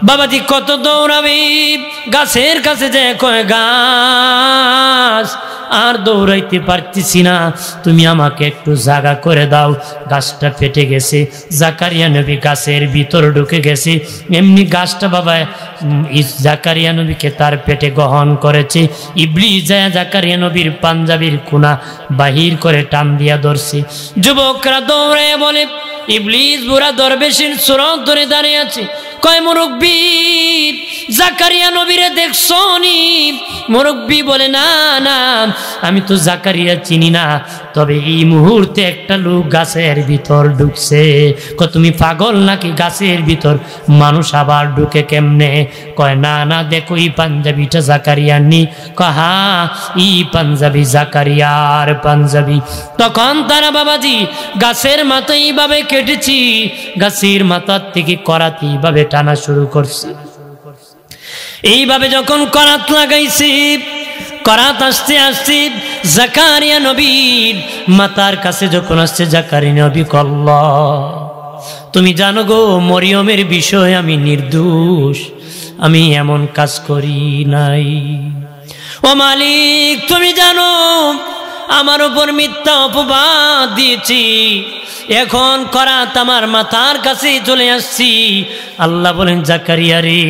বাবাজি কত দৌড়াবে, গাছের কাছে যে কয় গাছ আর দৌড়াইতে পারতেছি না, তুমি আমাকে একটু জায়গা করে দাও। গাছটা ফেটে গেছে, জাকারিয়া নবী গাছের ভিতর ঢুকে গেছে। এমনি গাছটা বাবা জাকারিয়া নবীকে তার পেটে গ্রহণ করেছে। ইবলিস যায় জাকারিয়া নবীর পাঞ্জাবির কোনা বাহির করে টান দিয়া ধরছে। যুবকরা দৌড়ে বলে, ইবলিস বুড়া দরবেশের সুরত ধরে দাঁড়িয়ে আছে। কয় মুরব্বী, জাকারিয়া নবীরে দেখছো নি? মুরব্বী বলে, না না, আমি তো জাকারিয়া চিনি না, তবে এই মুহূর্তে একটা লোক গাছের ভিতর ঢুকছে। তুমি পাগল নাকি? গাছের ভিতর মানুষ আবার ঢুকে কেমনে? কয় না না, দেখো এই পাঞ্জাবিটা জাকারিয়ার নি। হা, এই পাঞ্জাবি জাকারিয়ার পাঞ্জাবি। তখন তারা বাবাজি গাছের মাথা এইভাবে কেটেছি, গাছের মাথার থেকে করাত এইভাবে টানা শুরু করছে। এইভাবে যখন করাত লাগাইছি, করাত আসতে আসতে জাকারিয়া নবীর মাথার কাছে যখন আসছে, জাকারিয়া নবী কল্ল, তুমি জানো গো মরিয়মের বিষয় আমি নির্দোষ, আমি এমন কাজ করি নাই। ও মালিক, তুমি জানো আমার উপর মিথ্যা অপবাদ দিয়েছি, এখন করাত আমার মাথার কাছে চলে আসছি। আল্লাহ বলেন, জাকারিয়া রে,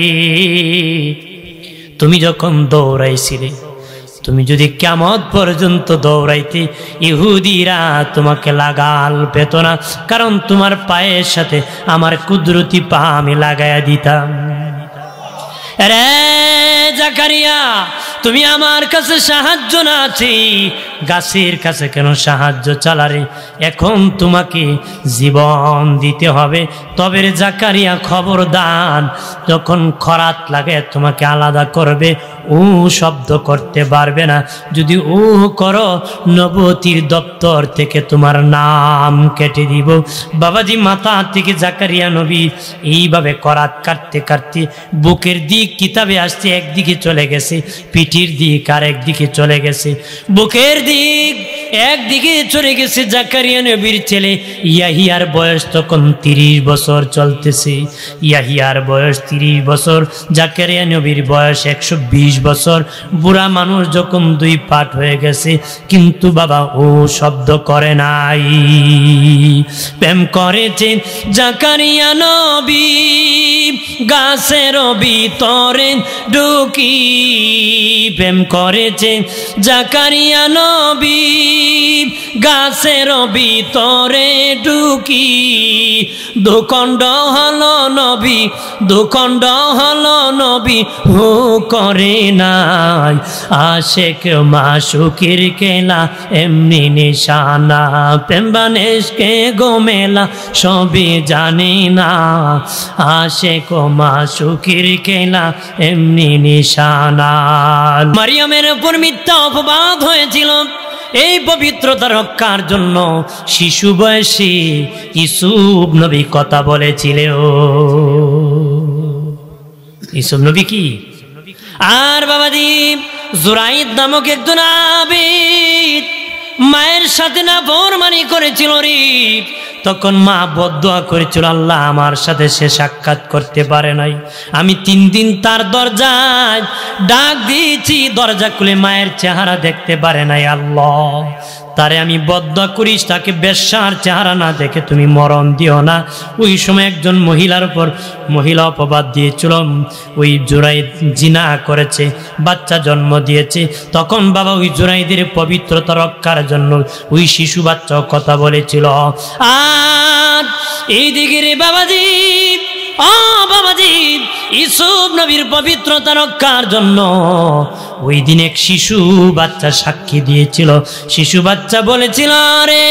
তুমি যখন দৌড়াইছিলে, তুমি যদি কিয়ামত পর্যন্ত দৌড়াইতে, ইহুদিরা তোমাকে লাগাল পেত না, কারণ তোমার পায়ের সাথে আমার কুদরতি পা আমি লাগাইয়া দিতাম। রে জাকারিয়া, তুমি আমার কাছে সাহায্য না আছি, গাছের কাছে কেন সাহায্য চালারে? এখন তোমাকে জীবন দিতে হবে। তবে রে জাকারিয়া, খবরদার, যখন খরাত লাগে তোমাকে আলাদা করবে, ও শব্দ করতে পারবে না। যদি ও করো, নবুয়তির দপ্তর থেকে তোমার নাম কেটে দিব। বাবাজি মাথা থেকে জাকারিয়া নবী এইভাবে করাত কাটতে কাটতে বুকের দিক কিতাবে আসছে একদিকে চলে গেছে, পিঠির দিক আর একদিকে চলে গেছে। বুকের দিক একদিকে চলে গেছে জাকারিয়া নবীর ছেলে ইয়াহিয়ার বয়স তখন 30 বছর চলতেছে। ইয়াহিয়ার বয়স 30 বছর, জাকারিয়া নবীর বয়স 120 বছর। বুড়া মানুষ যখন 2 পাট হয়ে গেছে, কিন্তু বাবা ও শব্দ করে নাই। প্রেম করেছে জাকারিয়া নবী গাছের ভিতরে ঢুকি, প্রেম করেছে জাকারিয়া নবী গাছের ভিতরে ঢুকি। দুখণ্ড হলো নবী, দুখণ্ড হলো নবী, হো করে নাই আশেক মাশুকের কেলা এমনি নিশানা। প্রেমবানেশকে গোমেলা সবই জানি না, আশেক মাশুকের কেলা এমনি নিশানা। মারিয়ামের উপর মিথ্যা অপবাদ হয়েছিল, এই পবিত্রতা রক্ষার জন্য শিশু বয়সী ইউসুফ নবী কথা বলেছিলেন। ইউসুফ নবী কি? আর বাবাজি জুরাইদ নামক একজন আবিদ মায়ের সাথে না ফরমানি করেছিল রে, তখন মা বদদোয়া করেছিল, আল্লাহ আমার সাথে সে সাক্ষাৎ করতে পারে নাই, আমি 3 দিন তার দরজায় ডাক দিয়েছি, দরজা খুলে মায়ের চেহারা দেখতে পারে নাই। আল্লাহ তারে আমি বদদোয়া করিস, তাকে বেশ্যার চেহারা না দেখে তুমি মরণ দিও না। ওই সময় একজন মহিলার উপর মহিলা অপবাদ দিয়েছিল, ওই জুরাইদ জিনা করেছে, বাচ্চা জন্ম দিয়েছে। তখন বাবা ওই জুরাইদের পবিত্রতা রক্ষার জন্য ওই শিশু বাচ্চা কথা বলেছিল। আর এইদিকে রে বাবাজি, বাবাজি ইউসুফ নবীর পবিত্রতা রক্ষার জন্য ওই দিন এক শিশু বাচ্চা সাক্ষী দিয়েছিল। শিশু বাচ্চা বলেছিল, রে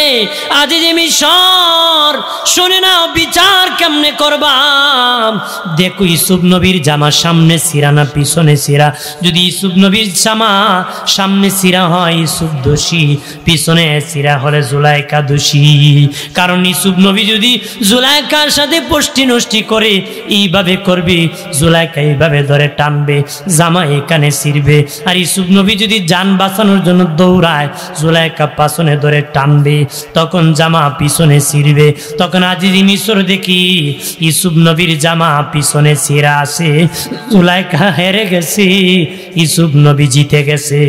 আজ যে মিশর শুনে নাও বিচার কেমনে করবাম। দেখো ইউসুফ নবীর জামা সামনে সিরা না পিছনে সিরা? যদি ইউসুফ নবীর জামা সামনে সিরা হয় ইউসুফ দোষী, পিছনে সিরা হলে জুলাইকা দোষী। কারণ ইউসুফ নবী যদি জুলাইকার সাথে পষ্টি নষ্টি করে এইভাবে করবে, জুলাইকা এইভাবে ধরে টানবে, জামা এখানে ছিঁড়বে। আর ইউসুফ নবী যদি জান বাঁচানোর জন্য দৌড়ায়, জুলাইকা পাছনে ধরে টানবে, তখন জামা পিছনে ছিঁড়বে। তখন আজিজি মিশর দেখি ইউসুফ নবীর জামা পিছনে ছিঁড়া আছে, জুলাইকা হেরে গেছে, ইউসুফ নবী জিতে গেছে।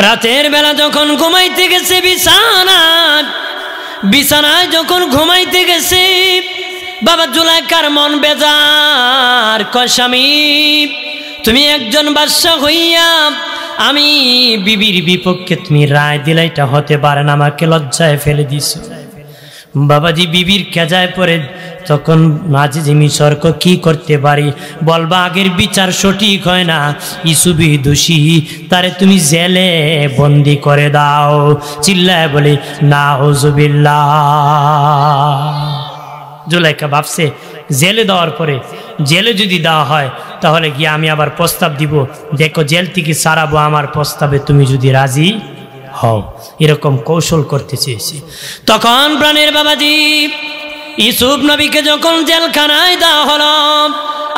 রাতের বেলা যখন ঘুমাইতে গেছে বিছানায় যখন ঘুমাইতে গেছে, বাবা জুলাইখার মন বেজার। কয় স্বামী, তুমি একজন বাদশা হইয়া আমি বিবির বিপক্ষে তুমি রায় দিলে এটা হতে পারে না, আমাকে লজ্জায় ফেলে দিছ। বাবাজি বিবির কেজায় পড়ে তখন আজিজে মিশর কি করতে পারি, বলবা আগের বিচার সঠিক হয় না, ইসুবি দোষী, তারে তুমি জেলে বন্দি করে দাও। চিল্লায় বলে নাউজুবিল্লাহ। জুলাইখা ভাবছে জেলে দেওয়ার পরে, জেলে যদি দেওয়া হয় তাহলে গিয়ে আমি আবার প্রস্তাব দিব, দেখো জেল থেকে ছাড়াবো আমার প্রস্তাবে তুমি যদি রাজি হও। এরকম কৌশল করতে চেয়েছি। তখন প্রাণের বাবাজি ইউসুফ নবীকে যখন জেলখানায় দেওয়া হলো,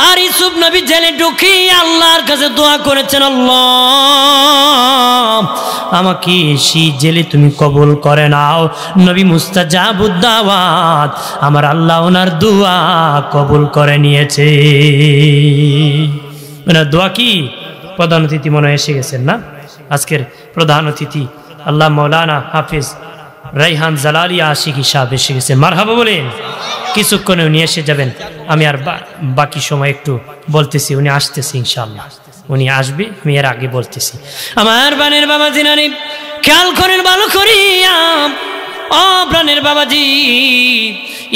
আর ইউসুফ নবী জেলে ঢুকি আল্লাহর কাছে দোয়া করেছেন, আল্লাহ আমাকে সেই জেলে তুমি কবুল করে নাও। নবী মুস্তাজাবুদ দাওয়াত, আমার আল্লাহ ওনার দোয়া কবুল করে নিয়েছে। ওনার দোয়া কি? প্রধান অতিথি মনে এসে গেছেন না? আজকের প্রধান অতিথি আল্লাহ মৌলানা হাফিজ রাইহান জালালি আশিকি সাহেব এসে গেছেন। মারহাবা বলেন। কিছুক্ষণে উনি এসে যাবেন, আমি আর বাকি সময় একটু বলতেছি, উনি আসতেছি ইনশাআল্লাহ, উনি আসবে, আমি এর আগে বলতেছি। আমার বানের বাবা জিনানি খেয়াল করেন ভালো করিয়া, ও প্রাণের বাবাজি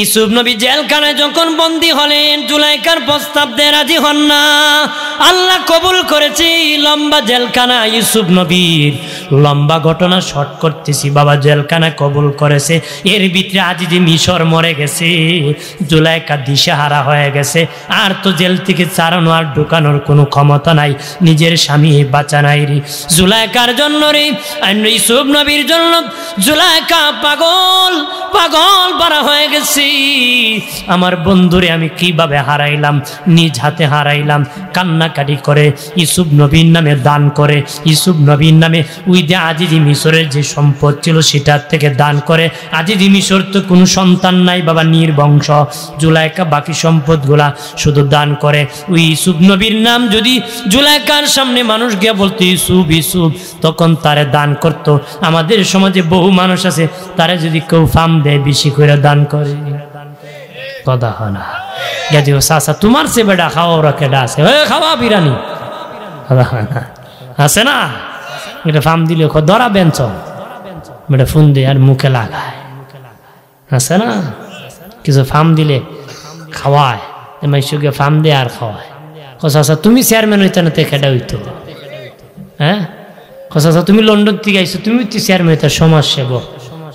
ইউসুফ নবী জেলখানায় যখন বন্দী হলেন, জুলাইখার প্রস্তাব দিয়ে রাজি হন না। আল্লাহ কবুল করেছি লম্বা জেলখানা, ইউসুফ নবীর লম্বা ঘটনা শর্ট করতেছি। বাবা জেলখানা কবুল করেছে, এর ভিতরে আজিজে মিশর মরে গেছে, জুলাইখা দিশেহারা হয়ে গেছে, আর তো জেল থেকে ছাড়ানো আর ঢুকানোর কোনো ক্ষমতা নাই, নিজের স্বামী বাঁচা নাই রে। জুলাইখার জন্য রে, ইউসুফ নবীর জন্য জুলাইখা পাগল পাগল পারা হয়ে গেছে। আমার বন্ধুরে আমি কিভাবে হারাইলাম, নিজ হাতে হারাইলাম। কান্নাকাটি করে ইউসুফ নবীর নামে দান করে, ইউসুফ নবীর নামে ওই যে আজিজি মিশরের যে সম্পদ ছিল সেটার থেকে দান করে। আজিজি মিশর তো কোনো সন্তান নাই বাবা, নির্বংশ। জুলাইখা বাকি সম্পদগুলা শুধু দান করে। ওই ইউসুফ নবীর নাম যদি জুলাইখার সামনে মানুষ গিয়া বলতো ইউসুফ ইউসুফ, তখন তারে দান করত। আমাদের সমাজে বহু মানুষ আছে, তারা যদি কেউ ফার্ম দেয় বেশি করে দান করে, কথা হয় না। যদিও চাচা তোমার সে বেটা খাওয়া, ওরা কেডা আছে খাওয়া বিরানি, কথা হয় না, আছে না? এটা ফার্ম দিলে ধরা বেঞ্চ বেটা ফোন দিয়ে আর মুখে লাগায়, আছে না? কিছু ফার্ম দিলে খাওয়ায়, মাইসুকে ফার্ম দিয়ে আর খাওয়ায়। চাচা তুমি চেয়ারম্যান হইতে না, খেডা হইতো। হ্যাঁ চাচা তুমি লন্ডন থেকে আইছো, তুমি তো চেয়ারম্যান হইতে, সমাজ সেবক।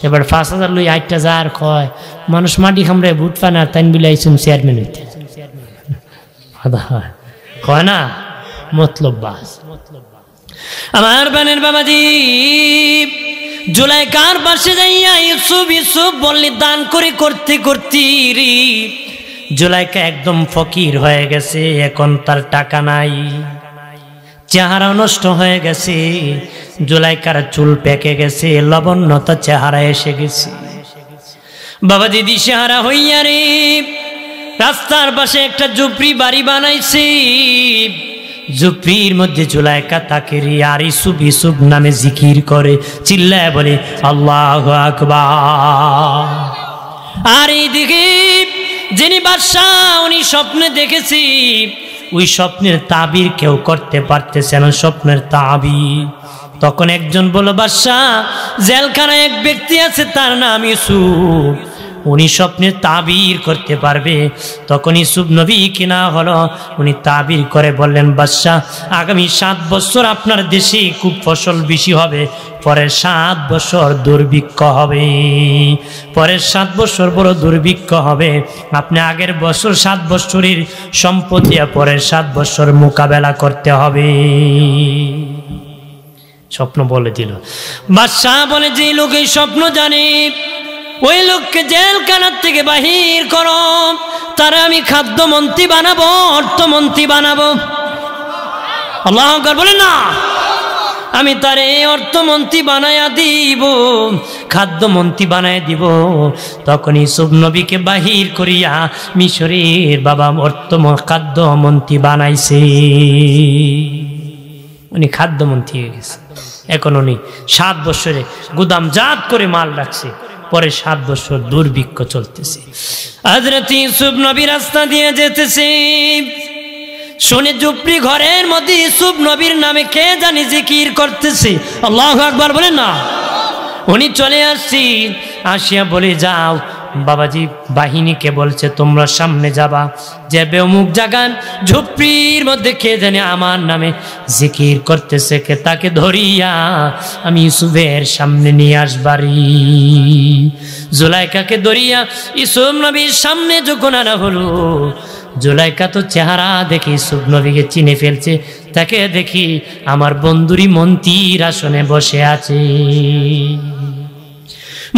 এবার 5,000 লই 8টা যার কয় মানুষ মাটি খামড়ায় ভোট পায় না, তাই বিলে আইসুম চেয়ারম্যান হইতে, কয় না? মতলব বাস। আমার বানের বাবাজি জুলাইখার পাশে যাইয়া ইউসুফ ইউসুফ বললি দান করে করতে করতে রে জুলাইখা একদম ফকির হয়ে গেছে। এখন তার টাকা নাই, চেহারা নষ্ট হয়ে গেছে, জুলাইখার চুল পেকে গেছে, লবণ্যতা চেহারা এসে গেছে। বাবা দিদি চেহারা হইয়া রে রাস্তার পাশে একটা ঝুপড়ি বাড়ি বানাইছে। ঝুপড়ির মধ্যে জুলাইখা তাকে রে আর ইউসুফ ইউসুফ নামে জিকির করে, চিল্লায় বলে আল্লাহু আকবার। আর এইদিকে যিনি বাদশাহ উনি স্বপ্নে দেখেছি, ওই স্বপ্নের তাবির কেউ করতে পারতেছে না, স্বপ্নের তাবির। তখন একজন বলল বাদশাহ জেলখানায় এক ব্যক্তি আছে, তার নাম ইউসুফ, উনি স্বপ্নের তাবির করতে পারবে। তখন ইউসুফ নবী কিনা হলো, উনি তাবির করে বললেন বাদশাহ আগামী 7 বছর আপনার দেশে খুব ফসল বেশি হবে, পরের 7 বছর দুর্ভিক্ষ হবে, পরের 7 বছর বড় দুর্ভিক্ষ হবে। আপনি আগের বছর 7 বছরের সম্পদ দিয়ে পরের 7 বছর মোকাবেলা করতে হবে। স্বপ্ন বলে দিল। বাদশাহ বলে যে লোক এই স্বপ্ন জানে ওই লোককে জেলখানার থেকে বাহির করো, তারা আমি খাদ্যমন্ত্রী বানাবো, অর্থমন্ত্রী বানাবো। আল্লাহু আকবার বলেন না। আমি তারে অর্থমন্ত্রী বানায়া দিব, খাদ্যমন্ত্রী বানায় দিব। তখন ইউসুফ নবীকে বাহির করিয়া মিশরের বাবা খাদ্যমন্ত্রী বানাইছে। উনি খাদ্যমন্ত্রী হয়ে গেছে। এখন উনি 7 বছরে গুদামজাত করে মাল রাখছে, পরে 7 বছর দুর্ভিক্ষ চলতেছে। হযরত ইউসুফ নবী রাস্তা দিয়ে যেতেছে, শুনে ঝুপড়ি ঘরের মধ্যে ইউসুফ নবীর নামে কে জানি জিকির করতেছে। আল্লাহু আকবার বলেন না। উনি চলে আসছি, আসিয়া বলে যাও বাবাজি বাহিনীকে বলছে তোমরা সামনে যাবা, যাবে অমুক জায়গায় ঝুপড়ির মধ্যে কে জানি আমার নামে জিকির করতেছে, কে তাকে ধরিয়া আমি ইউসুফের সামনে নিয়ে আসবারি। জুলাইখাকে ধরিয়া ইউসুফ নবীর সামনে যখন আনা হলো, জুলাইখা তো চেহারা দেখে ইউসুফ নবীকে চিনে ফেলছে। তাকে দেখি আমার বন্ধুরি মন্ত্রীর আসনে বসে আছে,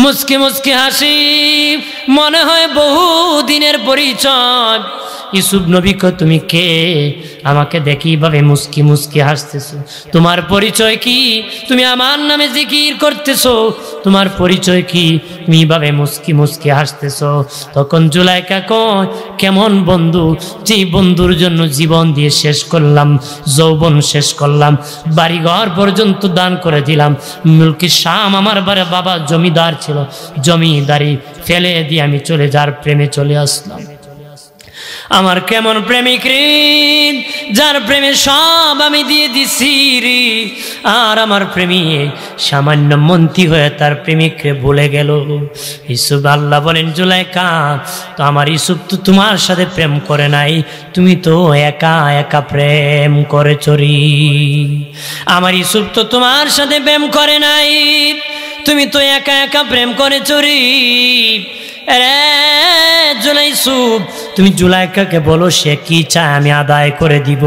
মুস্কি মুস্কি হাসি, মনে হয় বহু দিনের পরিচয়। ইউসুফ নবী কো তুমি কে? আমাকে দেখি ভাবে মুস্কি মুস্কি হাসতেছো, তোমার পরিচয় কি? তুমি আমার নামে জিকির করতেছো, তোমার পরিচয় কি? তুমি ভাবে মুস্কি মুস্কি হাসতেছো। তখন জুলাইখা কয় কেমন বন্ধু, যে বন্ধুর জন্য জীবন দিয়ে শেষ করলাম, যৌবন শেষ করলাম, বাড়িঘর পর্যন্ত দান করে দিলাম, মুলকি শাম আমার বাবা জমিদার ছিল, জমিদারি ফেলে দিয়ে আমি চলে যার প্রেমে চলে আসলাম। আমার কেমন প্রেমিক রে, যার প্রেমে সব আমি দিয়ে দিছি রে, আর আমার প্রেমিক সামান্য মন্ত্রী হয়ে তার প্রেমিককে ভুলে গেল। ইউসুফ আল্লাহ বলেন জুলাইখা তো আমার ইউসুফ তো তোমার সাথে প্রেম করে নাই, তুমি তো একা একা প্রেম করে চরি। আমার ইউসুফ তো তোমার সাথে প্রেম করে নাই, তুমি তো একা একা প্রেম করে চরি। ইউসুফ তুমি জুলাইখাকে বলো সে কি চায় আমি আদায় করে দিব।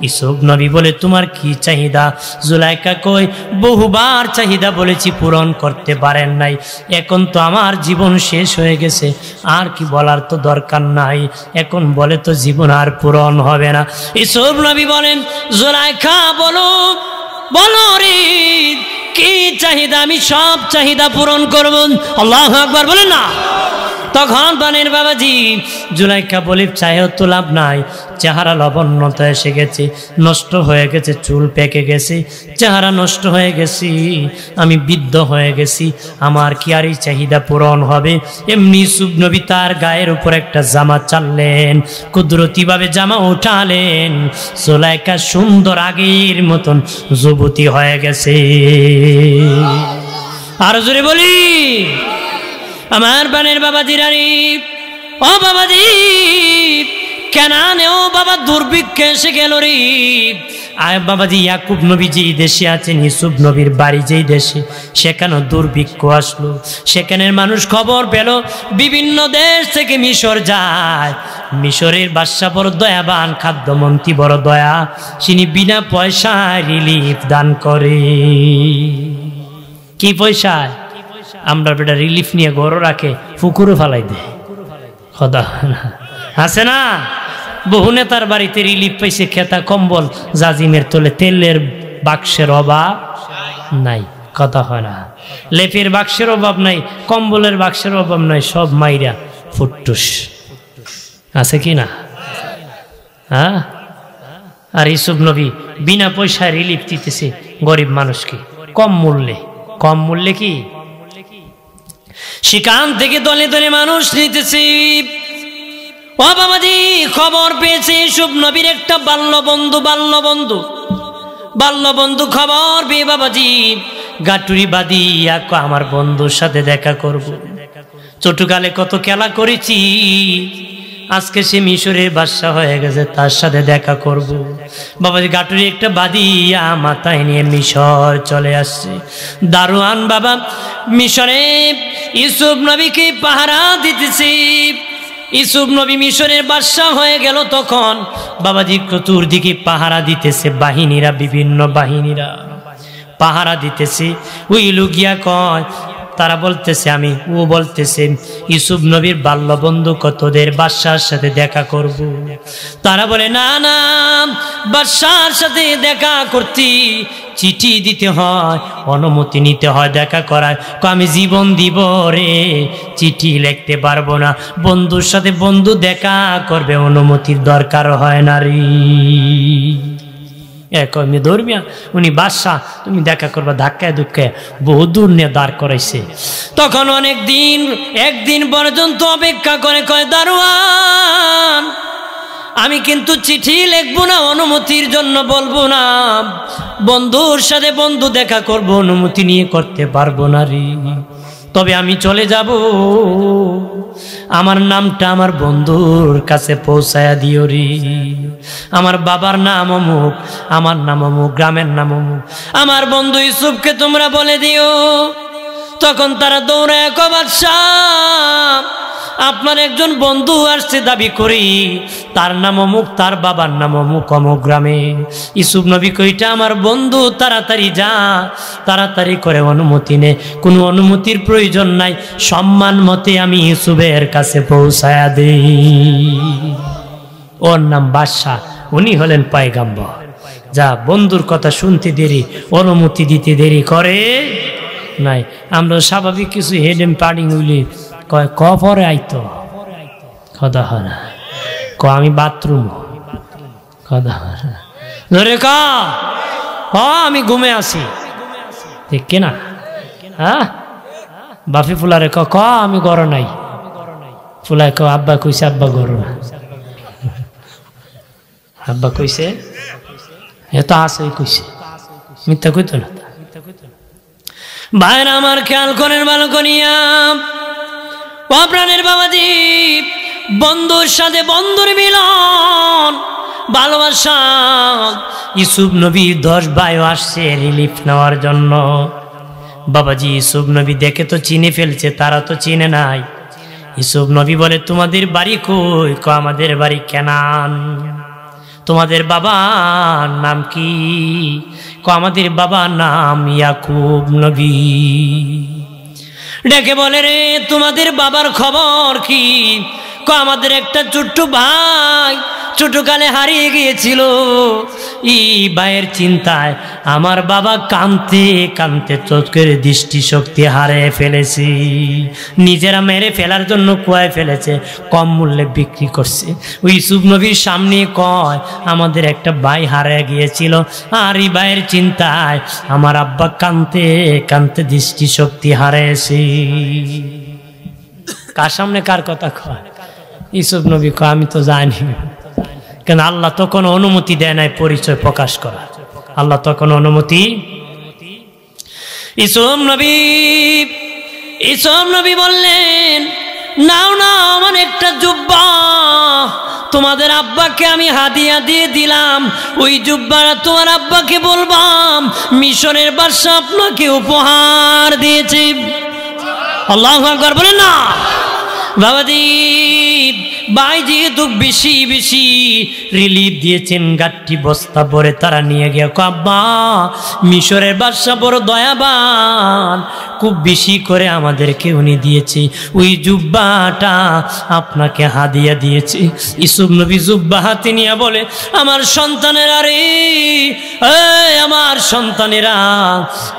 ইউসুফ নবী বলে তোমার কি চাহিদা? জুলাইখা কই বহুবার চাহিদা বলেছি পূরণ করতে পারেন নাই, এখন তো আমার জীবন শেষ হয়ে গেছে, আর কি বলার তো দরকার নাই, এখন বলে তো জীবন আর পূরণ হবে না। ইউসুফ নবী বলেন জুলাইখা বলো বলো রে কি চাহিদা, আমি সব চাহিদা পূরণ করব। আল্লাহু আকবার বলেন না। তখন বানের বাবাজি জুলাইখা বলে চাহেও তো লাভ নাই, চেহারা লবণতা এসে গেছে, নষ্ট হয়ে গেছে, চুল পেকে গেছে, চেহারা নষ্ট হয়ে গেছি, আমি বৃদ্ধ হয়ে গেছি, আমার কি আর এই চাহিদা পূরণ হবে? এমনি ইউসুফ নবী তার গায়ের উপর একটা জামা চাললেন, কুদরতিভাবে জামা উঠালেন, জুলাইখা সুন্দর আগের মতন যুবতী হয়ে গেছে। আর জোরে বলি আমার বানের বাবাজিরা রে, ও বাবাজি কেনানে ও বাবা দুর্ভিক্ষে এসে গেল রে। আয় বাবাজি ইয়াকুব নবী যেই দেশে আছেন, ইউসুফ নবীর বাড়ি যেই দেশে, সেখানেও দুর্ভিক্ষ আসলো। সেখানের মানুষ খবর পেল বিভিন্ন দেশ থেকে মিশর যায়, মিশরের বাদশা বড় দয়াবান, খাদ্যমন্ত্রী বড় দয়া, তিনি বিনা পয়সায় রিলিফ দান করে। কি পয়সায়? আমরা বেটা রিলিফ নিয়ে গড় রাখে পুকুরে ফালাই দেয়, খোদা আছে না? বহু নেতার বাড়িতে রিলিফ পাইছে, খেতা কম্বল জাজিমের তোলে, তেলের বাক্সের অভাব নাই, কথা হয় না। লেপের বাক্সের অভাব নাই, কম্বলের বাক্সের অভাব নাই, সব মাইরা ফুটটুস আছে কি না? হ্যাঁ। আর ইউসুফ নবী বিনা পয়সায় রিলিফ দিতেছে গরিব মানুষকে, কম মূল্যে। কম মূল্যে কি? সেখান থেকে দলে দলে মানুষ নিতেছে। ও বাবাজি খবর পেয়েছে ইউসুফ নবীর একটা বাল্যবন্ধু খবর পেয়ে বাবাজি গাটুরি বাঁধিয়া আমার বন্ধুর সাথে দেখা করব, ছোটকালে কত খেলা করেছি, আজকে সে মিশরের বাদশা হয়ে গেছে, তার সাথে দেখা করব। বাবাজি গাটুরি একটা বাঁধিয়া মাথায় নিয়ে মিশর চলে আসছে। দারোয়ান বাবা মিশরে ইউসুফ নবীকে পাহারা দিতেছে। ইউসুফ নবী মিশরের বাদশা হয়ে গেল, তখন বাবাজি চতুর্দিকে পাহারা দিতেছে বাহিনীরা, বিভিন্ন বাহিনীরা পাহারা দিতেছে। ওই লুকিয়া কয়, তারা বলতেছে আমি, ও বলতেছে ইউসুফ নবীর বাল্যবন্ধু কতদের বাদশার সাথে দেখা করব। তারা বলে না না, বাদশার সাথে দেখা করতে চিঠি দিতে হয়, অনুমতি নিতে হয় দেখা করার। আমি জীবন দিব রে, চিঠি লিখতে পারবো না, বন্ধুর সাথে বন্ধু দেখা করবে, অনুমতির দরকার হয় না রে। আমি ধর্মিয়া উনি বাদশাহ, তুমি দেখা করবা, ধাক্কায় ধুক্কায় বহু দূর নিয়ে দাঁড় করাইছে। তখন একদিন পর্যন্ত অপেক্ষা করে, কয় দারোয়ান আমি কিন্তু চিঠি লিখবো না, অনুমতির জন্য বলবো না, বন্ধুর সাথে বন্ধু দেখা করব, অনুমতি নিয়ে করতে পারবো না রে, তবে আমি চলে যাব, আমার নামটা আমার বন্ধুর কাছে পৌঁছায়া দিও রে, আমার বাবার নাম অমুক, আমার নাম অমুক, গ্রামের নাম অমুক, আমার বন্ধু ইউসুফকে তোমরা বলে দিও। তখন তারা দৌড়ায় কয় বাদশাহ আপনার একজন বন্ধু আসছে দাবি করি, তার নাম অমুক, তার বাবার নাম অমুক, অমুক গ্রামে। ইউসুফ নবী কইটা আমার বন্ধু, তাড়াতাড়ি যা, তাড়াতাড়ি করে অনুমতি নে, কোনো অনুমতির প্রয়োজন নাই, সম্মান মতে আমি ইউসুফের কাছে পৌঁছায়া দেই। ওর নাম বাদশাহ, উনি হলেন পয়গম্বর। যা বন্ধুর কথা শুনতে দেরি, অনুমতি দিতে দেরি করে নাই। আমরা স্বাভাবিক কিছু হেডেম পাডিং উইলি কয় ক পরে আইতো কথা হয় না, ক আমি বাথরুম কথা হয় না, ধরে ক আমি ঘুমে আসি, ঠিক কিনা? হ্যাঁ বাফি ফুলারে ক আমি গড় নাই, ফুলায় ক আব্বা কইছে আব্বা গড় না, আব্বা কইছে এ তো আছে কইছে, মিথ্যা কইতো না। ভাইরা আমার খেয়াল করেন ভালো করিয়া, প্রাণের বাবাজি, বন্ধুর সাথে বন্ধুর মিলন, ভালোবাসা। ইউসুফ নবী 10 ভাই আসছে রিলিফ নেওয়ার জন্য। বাবাজি ইউসুফ নবী দেখে তো চিনে ফেলছে, তারা তো চিনে নাই। ইউসুফ নবী বলে তোমাদের বাড়ি কই? ক আমাদের বাড়ি কেনান। তোমাদের বাবার নাম কি? ক আমাদের বাবার নাম ইয়াকুব নবী। ডেকে বলে রে তোমাদের বাবার খবর কি? ক আমাদের একটা ছোট্ট ভাই ছোটকালে হারিয়ে গিয়েছিল, এই ভাইয়ের চিন্তায় আমার বাবা কাঁদতে কাঁদতে চোখের দৃষ্টিশক্তি হারিয়ে ফেলেছি, নিজেরা মেরে ফেলার জন্য কুয়ায় ফেলেছে, কম মূল্যে বিক্রি করছে। ওই ইউসুফ নবীর সামনে কয় আমাদের একটা ভাই হারিয়ে গিয়েছিল, আর এই ভাইয়ের চিন্তায় আমার আব্বা কাঁদতে কাঁদতে দৃষ্টিশক্তি হারিয়েছে। কার সামনে কার কথা কয়? ইউসুফ নবী কয় আমি তো জানি, কেন আল্লাহ তো কোনো অনুমতি দেয় নাই পরিচয় প্রকাশ করা, আল্লাহ তো কোনো অনুমতি। ইউসুফ নবী বললেন নাও না আমার একটা জুব্বা, তোমাদের আব্বাকে আমি হাদিয়া দিয়ে দিলাম, ওই জুব্বাটা তোমার আব্বাকে বলবাম মিশরের বাদশা আপনাকে উপহার দিয়েছে। আল্লাহু আকবার বলেন না বাবাজি। ভাই যেহেতু বেশি বেশি রিলিফ দিয়েছেন, গাঠটি বস্তা ভরে তারা নিয়ে গিয়ে আব্বা মিশরের বাদশা বড় দয়াবান, খুব বেশি করে আমাদেরকে উনি দিয়েছে, ওই জুব্বাটা আপনাকে হাদিয়া দিয়েছে। ইউসুফ নবী জুব্বা হাতে নিয়ে বলে আমার সন্তানেরা রে, আমার সন্তানেরা,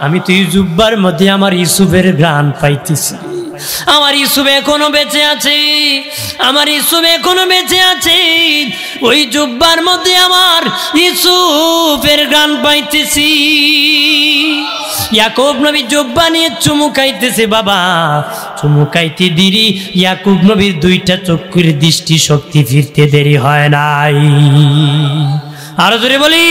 আমি তো এই জুব্বার মধ্যে আমার ইউসুফের গান পাইতেছি, আমার ইউসুফ এখনো বেঁচে আছে, আমার ইউসুফ এখনো বেঁচে আছে, ওই জুব্বার মধ্যে আমার ইউসুফের গান পাইতেছি। ইয়াকুব নবী জুব্বা নিয়ে চুমুকাইতেছে, বাবা চুমুকাইতে দেরি ইয়াকুব নবীর 2টা চক্ষুর দৃষ্টি শক্তি ফিরতে দেরি হয় নাই। আরো জোরে বলি,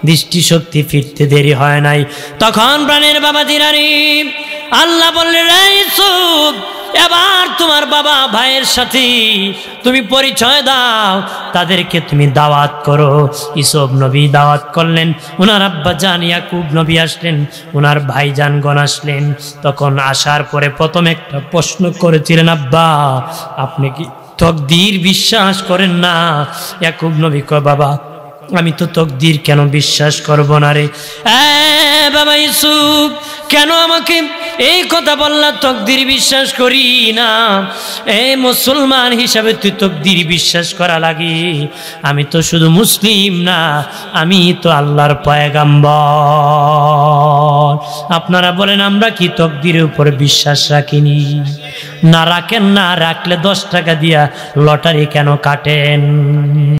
দৃষ্টি শক্তি ফিরতে দেরি হয় নাই। তখন প্রাণের বাবা দিনারি আল্লাহ বললেন ইউসুফ এবার তোমার বাবা ভাইয়ের সাথে তুমি পরিচয় দাও, তাদেরকে তুমি দাওয়াত করো। ইউসুফ নবী দাওয়াত করলেন, ওনার আব্বা জান ইয়াকুব নবী আসলেন, ওনার ভাইজানগণ আসলেন। তখন আসার পরে প্রথম একটা প্রশ্ন করেছিলেন, আব্বা আপনি কি তকদির বিশ্বাস করেন না? ইয়াকুব নবী কয় বাবা আমি তো তকদির কেন বিশ্বাস করব না রে? বাবা ইউসুফ কেন আমাকে এই কথা বললা? তকদির বিশ্বাস করি না, মুসলমান হিসাবে তুই তকদির বিশ্বাস করা লাগে? আমি তো শুধু মুসলিম না, আমি তো আল্লাহর পয়গাম্বর। আপনারা বলেন আমরা কি তকদিরের উপরে বিশ্বাস রাখিনি? না রাখেন, না রাখলে 10 টাকা দিয়া লটারি কেন কাটেন?